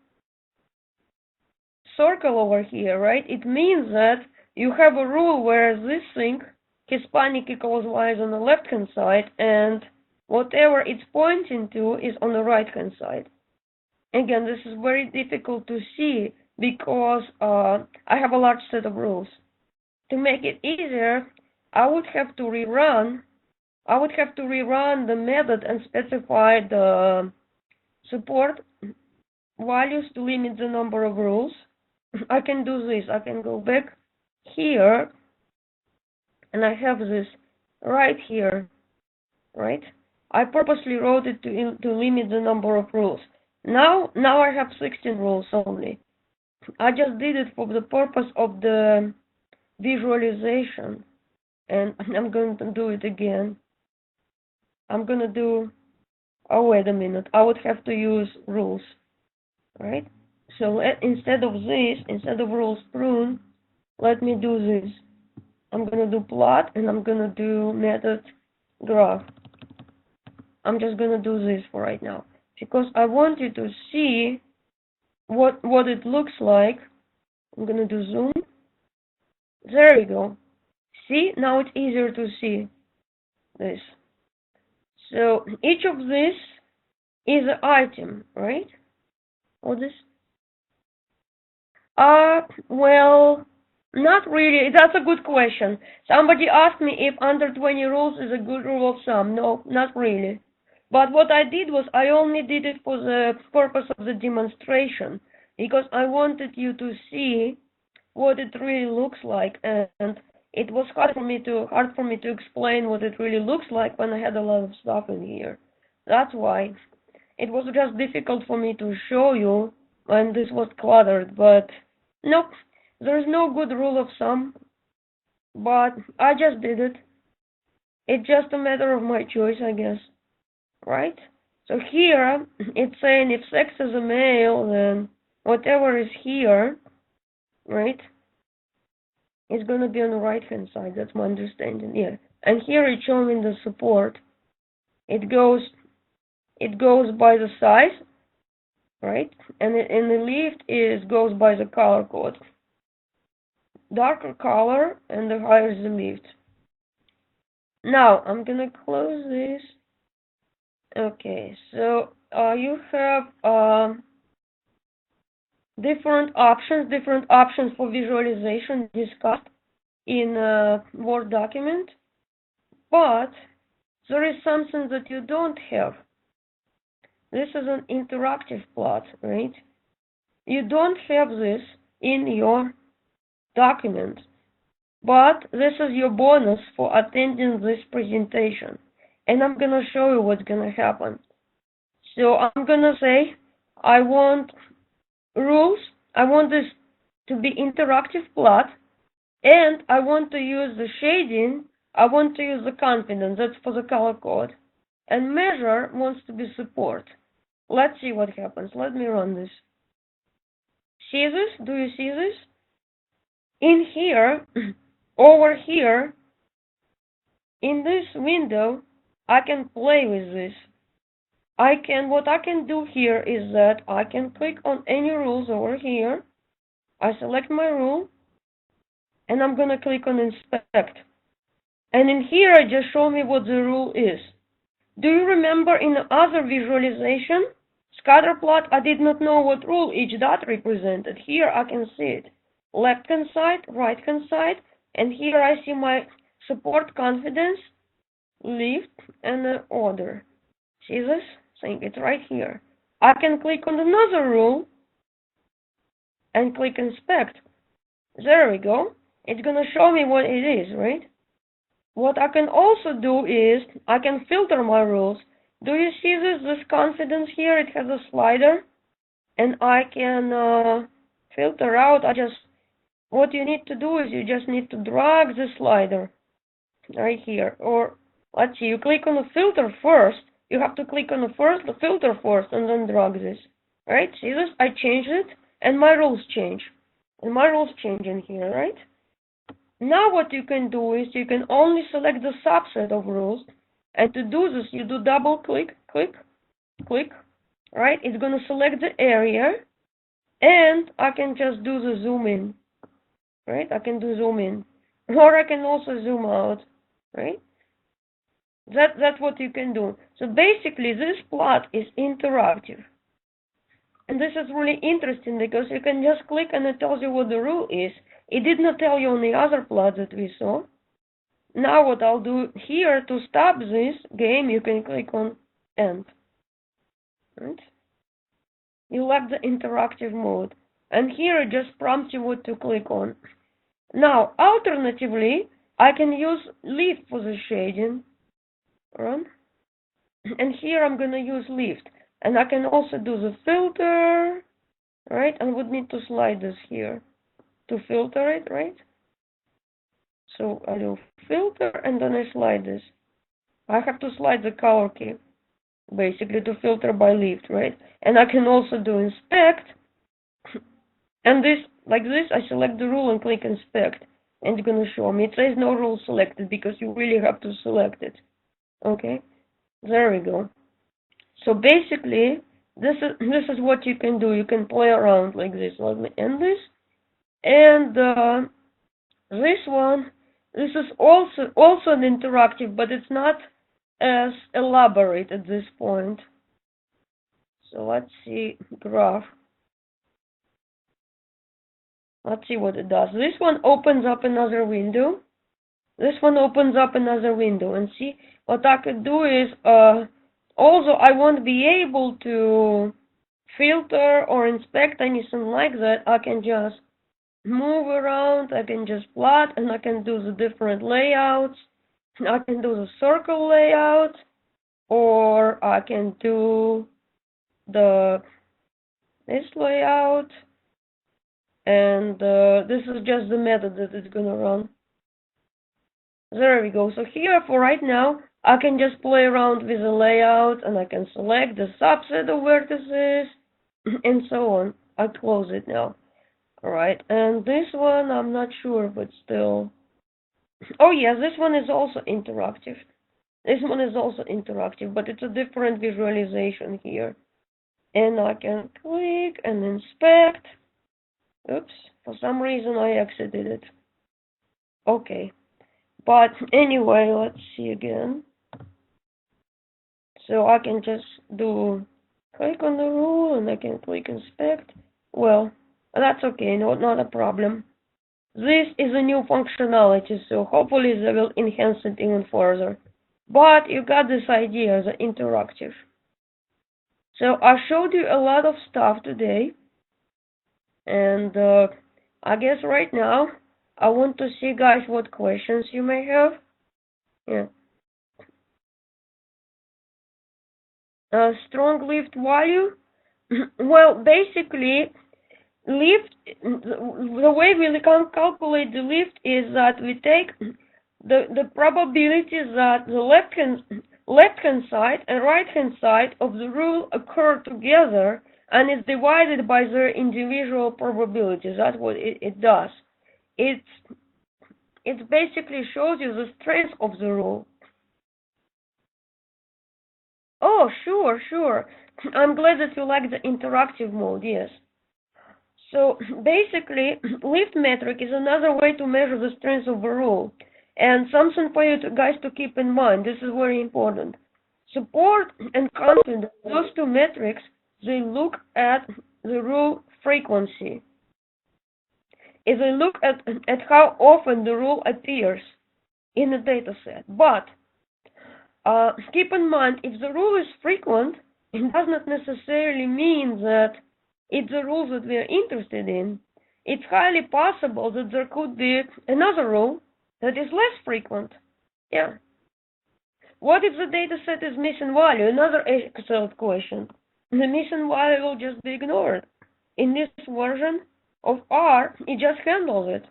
circle over here, right? It means that you have a rule where this thing, Hispanic equals Y, is on the left-hand side, and whatever it's pointing to is on the right-hand side. Again, this is very difficult to see because I have a large set of rules. To make it easier, I would have to rerun the method and specify the support values to limit the number of rules. I can do this. I can go back here, and I have this right here, right? I purposely wrote it to limit the number of rules. Now I have 16 rules only. I just did it for the purpose of the visualization, and I'm going to do it again. I'm gonna do, oh wait a minute, I would have to use rules, right? So instead of rules prune, let me do this. I'm gonna do plot, and I'm gonna do method graph. I'm just gonna do this for right now because I want you to see what it looks like. I'm gonna do zoom. There you go. See, now it's easier to see this. So each of this is an item, right? Or this? Well, not really. That's a good question. Somebody asked me if under 20 rules is a good rule of thumb. No, not really. But what I did was I only did it for the purpose of the demonstration because I wanted you to see what it really looks like, and it was hard for me to explain what it really looks like when I had a lot of stuff in here. That's why it was just difficult for me to show you when this was cluttered. But nope, There's no good rule of thumb, but I just did it. It's just a matter of my choice, I guess, right? So here, it's saying if sex is a male, then whatever is here, right, is going to be on the right-hand side. That's my understanding, yeah. And here it's showing the support. It goes by the size, right? And in the lift goes by the color code. Darker color, and the higher the lift. Now, I'm going to close this. Okay, so you have different options for visualization discussed in a Word document, but there is something that you don't have. This is an interactive plot, right? You don't have this in your document, but this is your bonus for attending this presentation. And I'm going to show you what's going to happen. So I'm going to say, I want rules. I want this to be interactive plot, and I want to use the shading. I want to use the confidence. That's for the color code. And measure wants to be support. Let's see what happens. Let me run this. See this? Do you see this? In here, over here, in this window, I can play with this. What I can do here is that I can click on any rules over here. I select my rule, and I'm going to click on inspect. And in here, it just show me what the rule is. Do you remember in the other visualization, scatter plot, I did not know what rule each dot represented. Here I can see it. Left-hand side, right-hand side, and here I see my support confidence, lift, and the order. See this? I think it's right here. I can click on another rule and click inspect. There we go. It's going to show me what it is, right? What I can also do is I can filter my rules. Do you see this confidence here? It has a slider, and I can filter out. What you need to do is you just need to drag the slider right here. Or let's see, you click on the filter first. You have to click on the filter first, and then drag this. Right? See this? I changed it, and my rules change. And my rules change in here, right? Now what you can do is you can only select the subset of rules, and to do this you do double click, click, click, right? It's going to select the area, and I can just do the zoom in, right? I can do zoom in, or I can also zoom out, right? That's what you can do. So basically this plot is interactive. And this is really interesting because you can just click and it tells you what the rule is. It did not tell you on the other plot that we saw. Now what I'll do here to stop this game, you can click on end. Right? You left the interactive mode. And here it just prompts you what to click on. Now, alternatively, I can use lift for the shading. Run. And here I'm going to use lift. And I can also do the filter, right? I would need to slide this here to filter it, right? So I do filter and then I slide this. I have to slide the color key, basically, to filter by lift, right? And I can also do inspect. And this, like this, I select the rule and click inspect. And it's going to show me. It says no rule selected because you really have to select it. Okay? There we go. So basically, this is what you can do. You can play around like this. Let me end this. And this one, this is also an interactive, but it's not as elaborate at this point. So let's see graph. Let's see what it does. This one opens up another window. This one opens up another window. And see, what I could do is, although I won't be able to filter or inspect anything like that, I can just move around, I can just plot, and I can do the different layouts. I can do the circle layout, or I can do this layout, And this is just the method that it's gonna run. There we go. So here, for right now, I can just play around with the layout, and I can select the subset of vertices, and so on. I close it now. Alright, and this one, I'm not sure, but still. Oh yeah, this one is also interactive. This one is also interactive, but it's a different visualization here. And I can click and inspect. Oops, for some reason I exited it. Okay, but anyway, let's see again. So I can just do click on the rule and I can click inspect. Well, that's okay, not a problem. This is a new functionality, so hopefully they will enhance it even further. But you got this idea, the interactive. So I showed you a lot of stuff today, and I guess right now I want to see, guys, what questions you may have. Yeah. Strong lift value. Well, basically, lift. The way we can calculate the lift is that we take the probability that the left hand side and right hand side of the rule occur together, and it's divided by their individual probabilities. That's what it does. It basically shows you the strength of the rule. Oh, sure. I'm glad that you like the interactive mode, yes. So basically, lift metric is another way to measure the strength of a rule. And something for you guys to keep in mind, this is very important. Support and confidence, those two metrics, they look at the rule frequency. If they look at how often the rule appears in a data set. But keep in mind, if the rule is frequent, it does not necessarily mean that it's the rule that we are interested in. It's highly possible that there could be another rule that is less frequent. Yeah. What if the data set is missing value? Another excellent question. The missing value will just be ignored. In this version of R, it just handles it.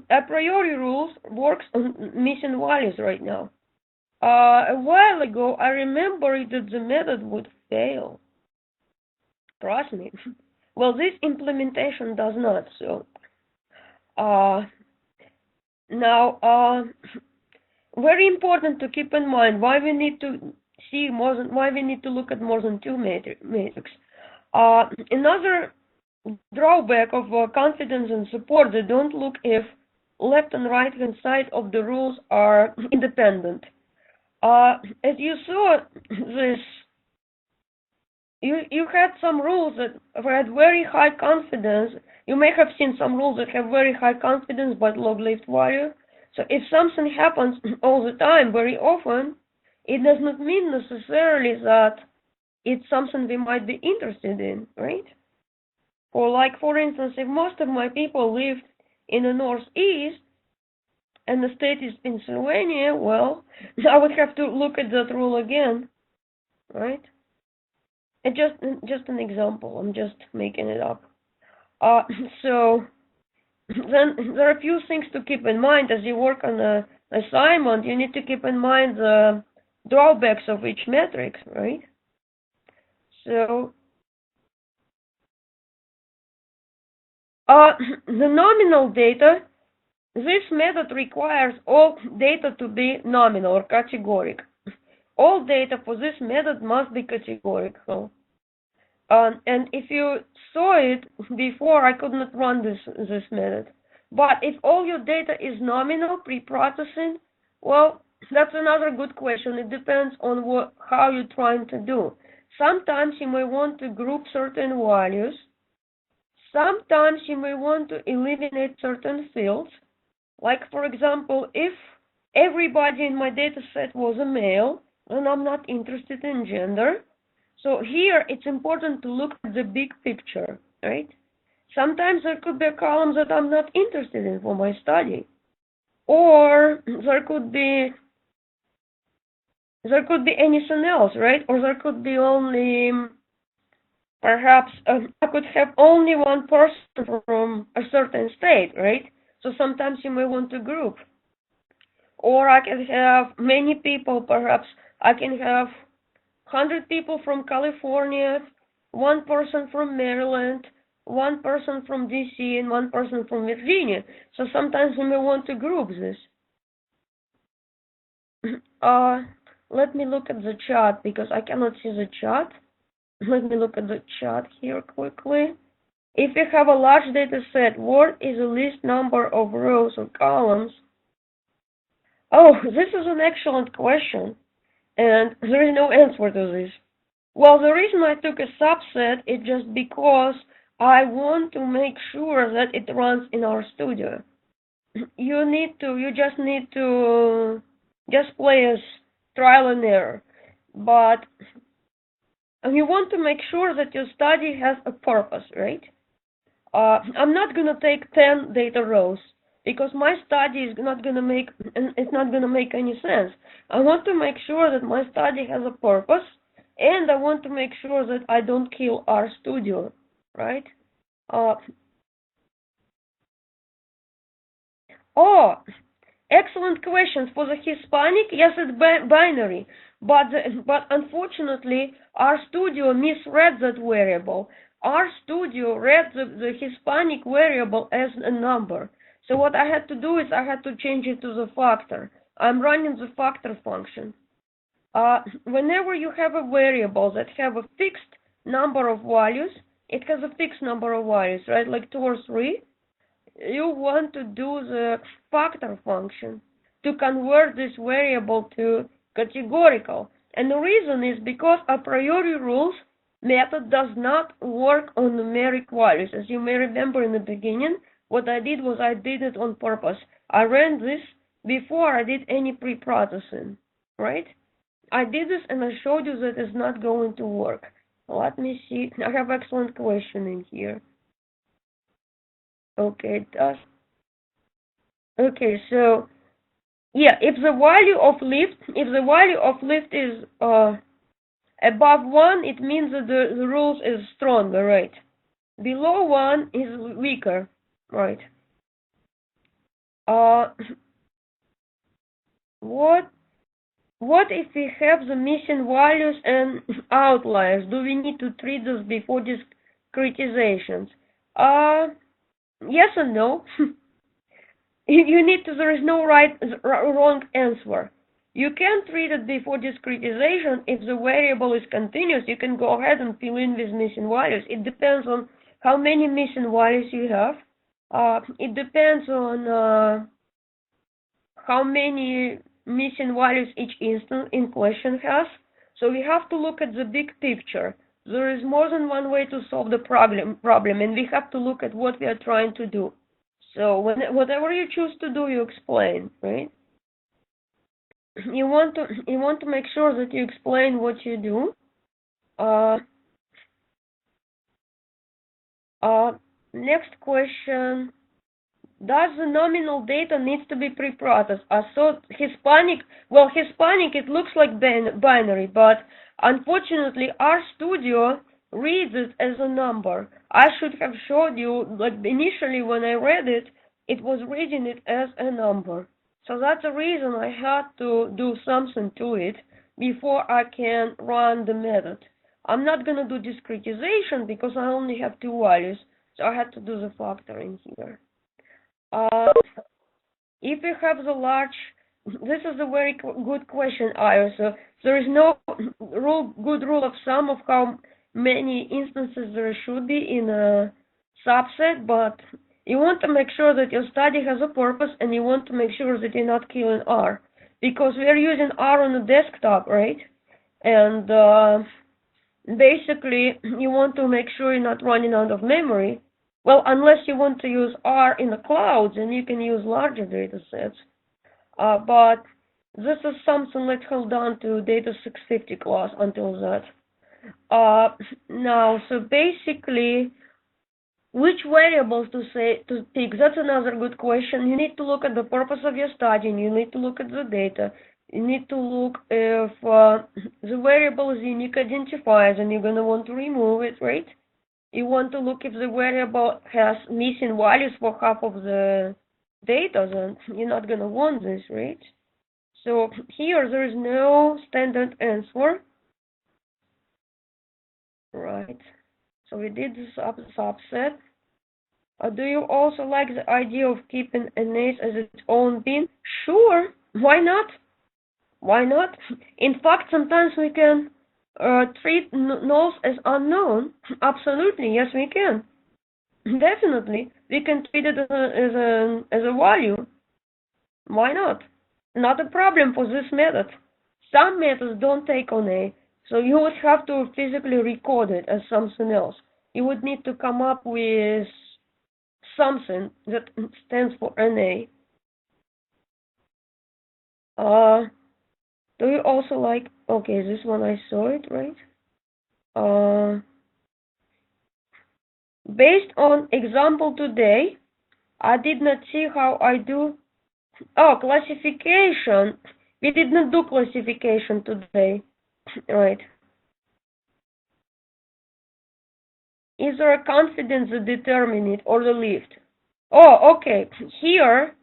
A priori rules works on missing values right now. A while ago, I remember that the method would fail. Trust me. Well, this implementation does not. So, now, very important to keep in mind why we need to see why we need to look at more than two metrics. Another drawback of confidence and support, they don't look if left and right hand side of the rules are independent. As you saw, this you had some rules that had very high confidence. You may have seen some rules that have very high confidence but low lift value. So if something happens all the time, very often, it does not mean necessarily that it's something we might be interested in, right? For instance, if most of my people live in the northeast and the state is Pennsylvania, well, I would have to look at that rule again, right? It's just an example. I'm just making it up. So then there are a few things to keep in mind as you work on an assignment. You need to keep in mind the drawbacks of each metric, right? So the nominal data, this method requires all data to be nominal or categoric. All data for this method must be categorical. And if you saw it before, I could not run this method. But if all your data is nominal pre-processing, well, that's another good question. It depends on how you're trying to do. Sometimes you may want to group certain values. Sometimes you may want to eliminate certain fields. Like, for example, if everybody in my data set was a male, then I'm not interested in gender. So here, it's important to look at the big picture, right? Sometimes there could be a column that I'm not interested in for my study. Or there could be anything else, right? Or there could be only Perhaps I could have only one person from a certain state, right? So sometimes you may want to group. Or I can have many people, perhaps I can have 100 people from California, one person from Maryland, one person from DC, and one person from Virginia. So sometimes we may want to group this. Uh, Let me look at the chart because I cannot see the chart. Let me look at the chart here quickly. If you have a large data set, what is the least number of rows or columns? Oh, this is an excellent question, and there is no answer to this. Well, the reason I took a subset is just because I want to make sure that it runs in our studio. You just need to just play as trial and error. But you want to make sure that your study has a purpose, right? I'm not going to take 10 data rows because my study is not going to make it's not going to make any sense. I want to make sure that my study has a purpose, and I want to make sure that I don't kill RStudio, right? Uh, oh, excellent questions. For the Hispanic, yes, it's binary, but unfortunately, RStudio misread that variable. RStudio read the Hispanic variable as a number. So what I had to do is I had to change it to the factor. I'm running the factor function. Whenever you have a variable that have a fixed number of values, it has a fixed number of values, right? Like 2 or 3. You want to do the factor function to convert this variable to categorical. And the reason is because a priori rules method does not work on numeric values. As you may remember in the beginning, what I did was I did it on purpose. I ran this before I did any pre-processing, right? I did this and I showed you that it's not going to work. Let me see. I have excellent question in here. Okay, it does. Okay, so yeah, if the value of lift is above 1, it means that the rules is stronger, right? Below 1 is weaker, right? Uh, what if we have the missing values and outliers? Do we need to treat this before discretizations? Yes and no. You need to, there is no wrong answer. You can treat it before discretization. If the variable is continuous, you can go ahead and fill in with missing values. It depends on how many missing values you have. It depends on how many missing values each instance in question has. So we have to look at the big picture. There is more than one way to solve the problem, and we have to look at what we are trying to do. So whatever you choose to do, you explain, right? You want to make sure that you explain what you do. Next question. Does the nominal data needs to be pre-processed? So Hispanic, it looks like binary, but unfortunately RStudio reads it as a number. I should have showed you, like initially when I read it, it was reading it as a number. So that's the reason I had to do something to it before I can run the method. I'm not going to do discretization because I only have 2 values, so I had to do the factoring here. If you have the large, this is a very good question, Io. So there is no good rule of thumb of how many instances there should be in a subset, but you want to make sure that your study has a purpose, and you want to make sure that you're not killing R, because we are using R on the desktop, right? And basically, you want to make sure you're not running out of memory. Well, unless you want to use R in the clouds, and you can use larger data sets. But this is something, let's hold on to data 650 class until that. Now, so basically, which variables to pick? That's another good question. You need to look at the purpose of your study, and you need to look at the data. you need to look if the variable is unique identifier, then you're going to want to remove it, right? You want to look if the variable has missing values for half of the data, then you're not going to want this, right? So here there is no standard answer, right? So we did the subset. Do you also like the idea of keeping an ace as its own bin? Sure, why not? Why not? In fact, sometimes we can treat nulls as unknown. Absolutely, yes, we can. Definitely, we can treat it as a value. Why not? Not a problem for this method. Some methods don't take on a, so you would have to physically record it as something else. You would need to come up with something that stands for NA. Do you also like, okay, this one I saw it, right? Based on example today, I did not see how I do, classification. We did not do classification today, right? Is there a confidence that determine it or the lift? Oh, okay, here,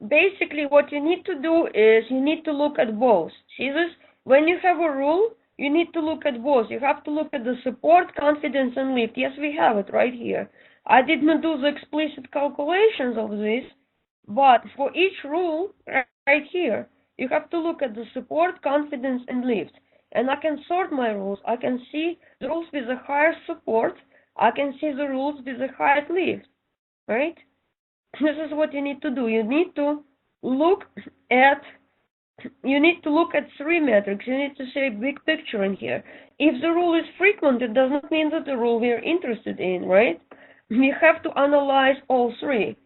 basically what you need to do is you need to look at both. See this? When you have a rule, you need to look at both. You have to look at the support, confidence, and lift. Yes, we have it right here. I did not do the explicit calculations of this, but for each rule, right here, you have to look at the support, confidence, and lift. And I can sort my rules. I can see the rules with the highest support. I can see the rules with the highest lift, right? This is what you need to do. You need to look at three metrics. You need to see a big picture in here. If the rule is frequent, it does not mean that the rule we are interested in, right? We have to analyze all three.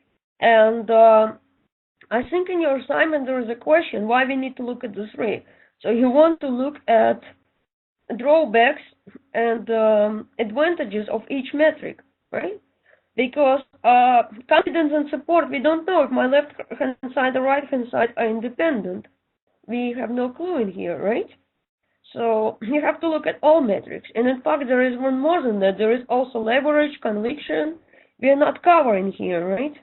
And I think in your assignment there is a question why we need to look at the three. So you want to look at drawbacks and advantages of each metric, right? Because confidence and support, we don't know if my left hand side and right hand side are independent. We have no clue in here, right? So you have to look at all metrics. And in fact, there is one more than that. There is also leverage, conviction. We are not covering here, right?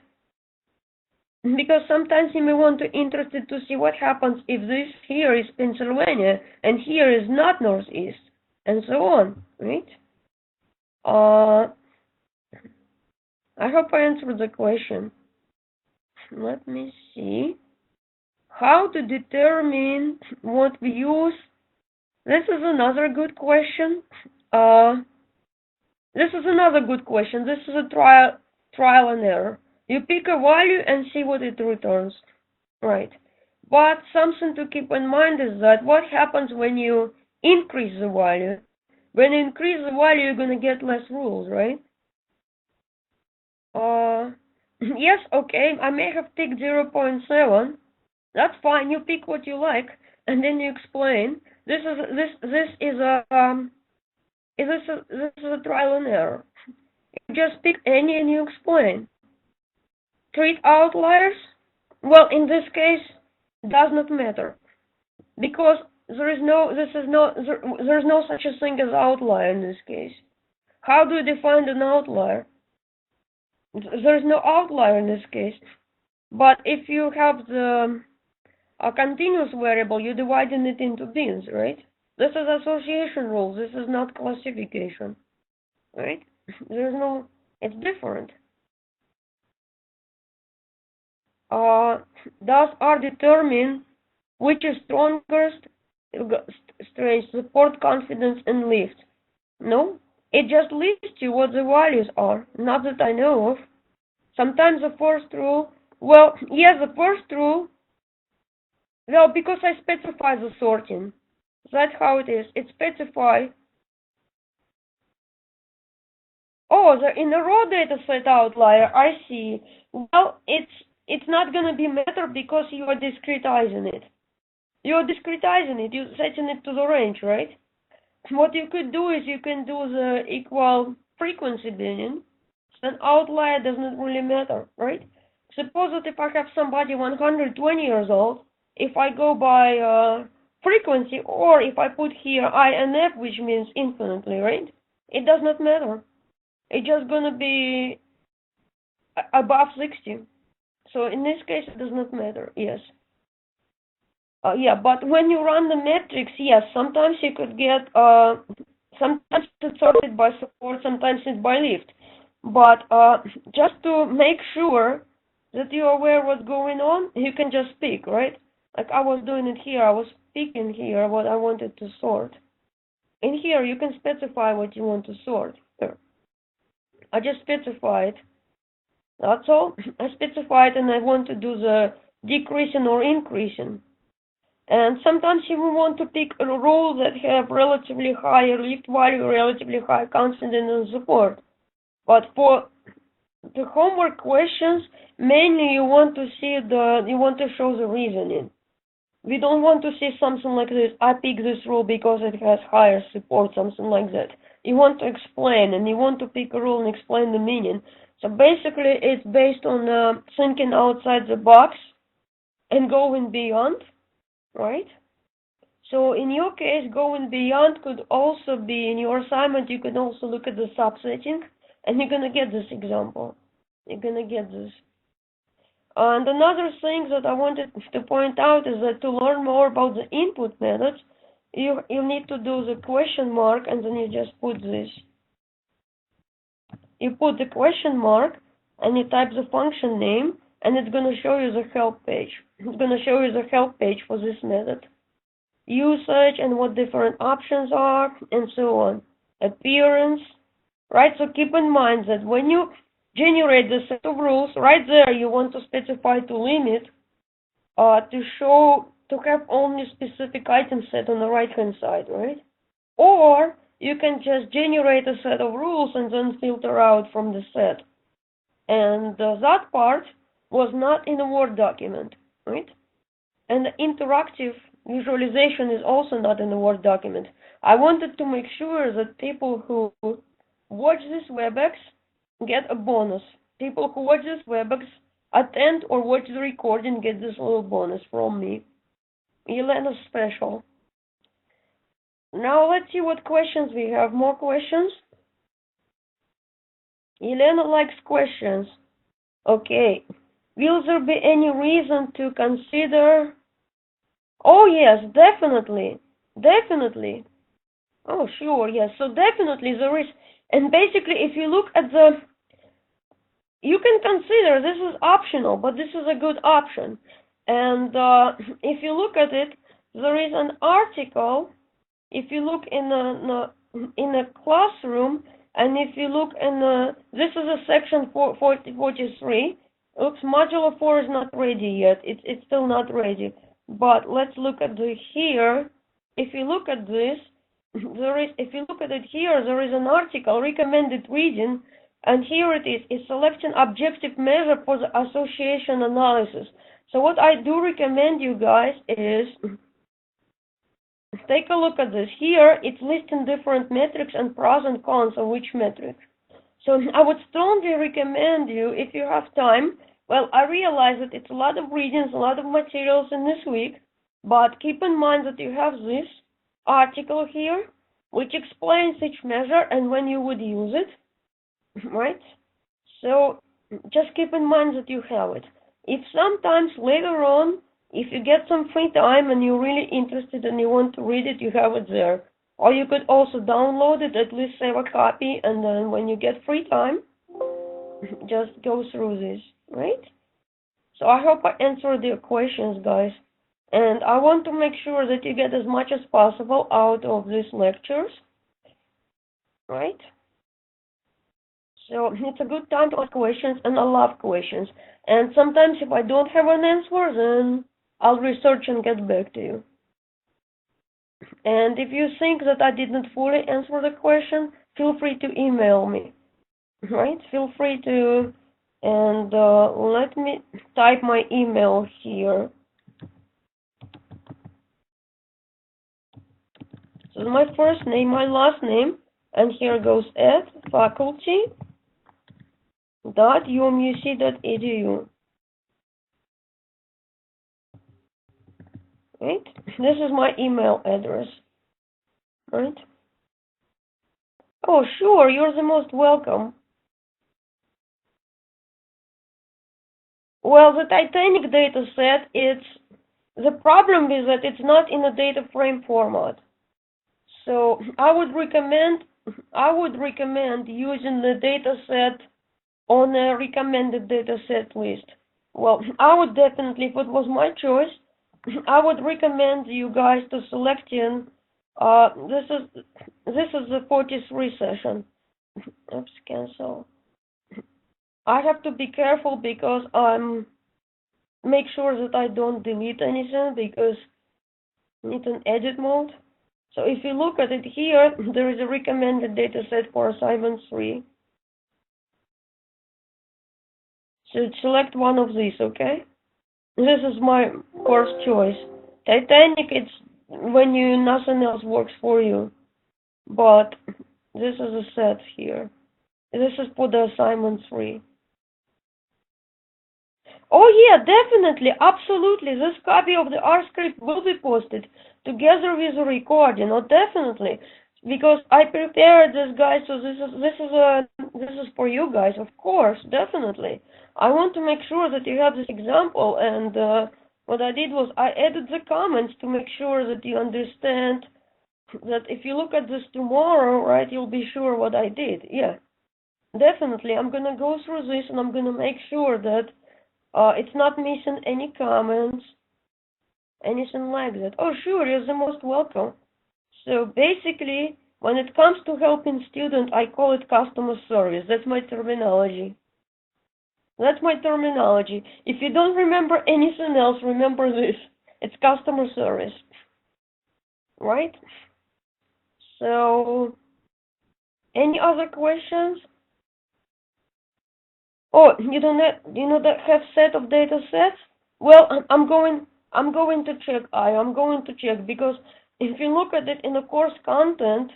Because sometimes you may want to interested to see what happens if this here is Pennsylvania and here is not Northeast, and so on, right? I hope I answered the question. Let me see. How to determine what we use? This is another good question. This is another good question. This is a trial and error. You pick a value and see what it returns, right? But something to keep in mind is that what happens when you increase the value? When you increase the value, you're going to get less rules, right? Yes, okay, I may have picked 0.7. That's fine. You pick what you like, and then you explain. This is a trial and error. You just pick any and you explain. Treat outliers? Well, in this case, does not matter because there is no such a thing as outlier in this case. How do you define an outlier? There is no outlier in this case. But if you have a continuous variable, you're dividing it into bins, right? This is association rule. This is not classification, right? There's no. It's different. Does R determine which is strongest? Strength, support, confidence, and lift? No. It just lists you what the values are. Not that I know of. Sometimes the first rule. Well, yes, the first rule. Well, because I specify the sorting. That's how it is. It specifies. Oh, in a raw data set outlier, I see. Well, it's not gonna be matter because you are discretizing it. You're discretizing it. You're setting it to the range, right? What you could do is you can do the equal frequency binning. So an outlier does not really matter, right? Suppose that if I have somebody 120 years old if I go by frequency, or if I put here INF, which means infinitely, right? It does not matter. It's just gonna be above 60. So in this case, it does not matter. Yes. Yeah, but when you run the metrics, yes, sometimes you could get, sometimes it's sorted by support, sometimes it's by lift. But just to make sure that you're aware what's going on, you can just pick, right? Like I was doing it here, I was picking here what I wanted to sort. In here, you can specify what you want to sort. Here. I just specified. That's all. I specified, and I want to do the decreasing or increasing. And sometimes you will want to pick a rows that have relatively higher lift value, relatively high constant and support. But for the homework questions, mainly you want to show the reasoning. We don't want to see something like this. I pick this rule because it has higher support, something like that. You want to explain, and you want to pick a rule and explain the meaning. So basically, it's based on thinking outside the box and going beyond, right? So in your case, going beyond could also be, in your assignment, you can also look at the subsetting, and you're going to get this example. You're going to get this. And another thing that I wanted to point out is that to learn more about the input methods, you need to do the question mark, and then you just put this. You put the question mark, and you type the function name, and it's going to show you the help page. It's going to show you the help page for this method. Usage and what different options are, and so on. Appearance, right? So keep in mind that when you generate the set of rules, right there you want to specify to limit to have only specific item set on the right hand side, right? Or you can just generate a set of rules and then filter out from the set. And that part was not in a Word document, right? And the interactive visualization is also not in the Word document. I wanted to make sure that people who watch this WebEx get a bonus. People who watch this WebEx attend or watch the recording get this little bonus from me. Elena's special. Now let's see what questions we have. More questions? Elena likes questions. Okay. Will there be any reason to consider? Oh yes, definitely. Definitely. Oh sure, yes. So definitely there is. And basically if you look at you can consider, this is optional, but this is a good option. And if you look at it, there is an article. If you look in a classroom, and if you look in this is a section 43. Oops, modular 4 is not ready yet. It's still not ready. But let's look at here. If you look at this, if you look at it here, there is an article, recommended reading, and here it is. It's selecting objective measure for the association analysis. So what I do recommend you guys is take a look at this. Here, it's listing different metrics and pros and cons of which metric. So I would strongly recommend you, if you have time, well, I realize that it's a lot of readings, a lot of materials in this week, but keep in mind that you have this article here, which explains each measure and when you would use it, right? So just keep in mind that you have it. If sometimes later on, if you get some free time and you're really interested and you want to read it, you have it there. Or you could also download it, at least save a copy, and then when you get free time, just go through this, right? So I hope I answered your questions, guys. And I want to make sure that you get as much as possible out of these lectures, right? So it's a good time to ask questions, and I love questions. And sometimes if I don't have an answer, then I'll research and get back to you. And if you think that I didn't fully answer the question, feel free to email me, right? Feel free to, and let me type my email here. So my first name, my last name, and here goes @faculty.umc.edu. Right? This is my email address. Right? Oh, sure, you're the most welcome. Well, the Titanic data set, the problem is that it's not in a data frame format. So I would recommend using the data set on a recommended data set list. Well, I would definitely, if it was my choice, I would recommend you guys to selecting. This is the 43 session. Oops, cancel. I have to be careful because make sure that I don't delete anything because it's an edit mode. So if you look at it here, there is a recommended data set for assignment 3. So select one of these, okay? This is my first choice. Titanic, it's when nothing else works for you. But this is a set here. This is for the assignment 3. Oh yeah, definitely, absolutely. This copy of the R script will be posted together with the recording. Oh, definitely, because I prepared this, guys. So this is for you guys, of course, definitely. I want to make sure that you have this example, and what I did was I added the comments to make sure that you understand that if you look at this tomorrow, right, you'll be sure what I did. Yeah, definitely. I'm gonna go through this, and I'm gonna make sure that it's not missing any comments, anything like that. Oh, sure, you're the most welcome. So basically, when it comes to helping students, I call it customer service. That's my terminology. That's my terminology. If you don't remember anything else, remember this. It's customer service. Right? So, any other questions? Oh, you don't have set of data sets? Well, I'm going to check. I'm going to check because if you look at it in the course content,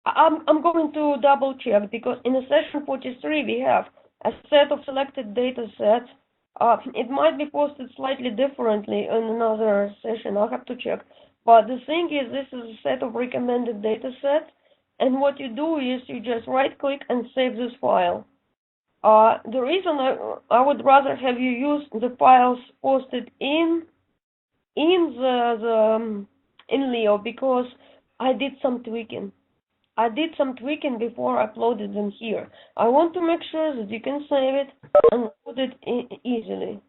I'm going to double check because in the session 43 we have a set of selected data sets. It might be posted slightly differently in another session. I'll have to check. But the thing is, this is a set of recommended data sets, and what you do is you just right-click and save this file. The reason I would rather have you use the files posted in Leo because I did some tweaking. Before I uploaded them here. I want to make sure that you can save it and load it easily.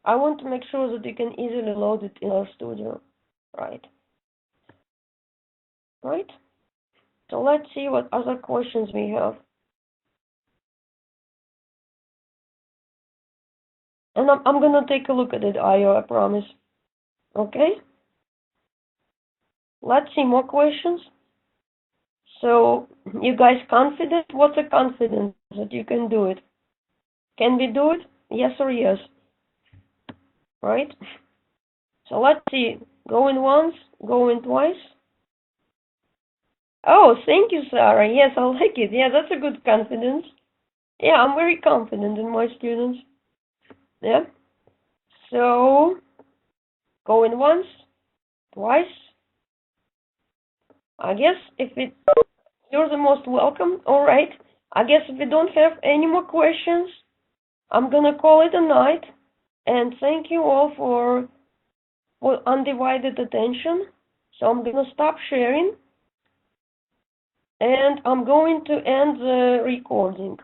I want to make sure that you can easily load it in our studio. Right. Right? So let's see what other questions we have. And I'm gonna take a look at it, Ayo, I promise. Okay? Let's see more questions. So, you guys confident? What's a confidence that you can do it? Can we do it? Yes or yes? Right? So let's see. Going once, going twice. Oh, thank you, Sarah. Yes, I like it. Yeah, that's a good confidence. Yeah, I'm very confident in my students. Yeah. So, going once, twice. I guess you're the most welcome. All right. I guess if we don't have any more questions, I'm gonna call it a night. And thank you all for undivided attention. So I'm gonna stop sharing, and I'm going to end the recording.